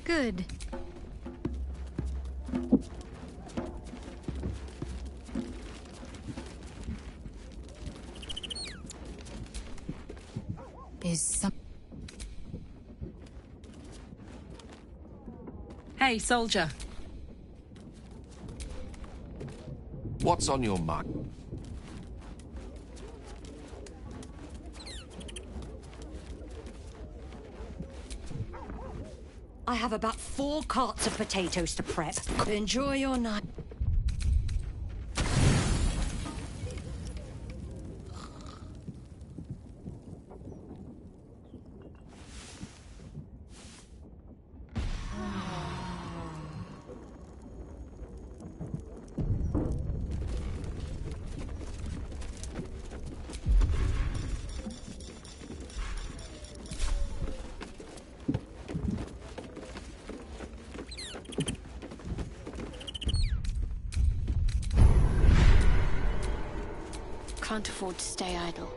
Good. Is some... Hey, soldier. What's on your mind? I have about 4 carts of potatoes to prep. Enjoy your night. Can't afford to stay idle.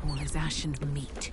All is ash and meat.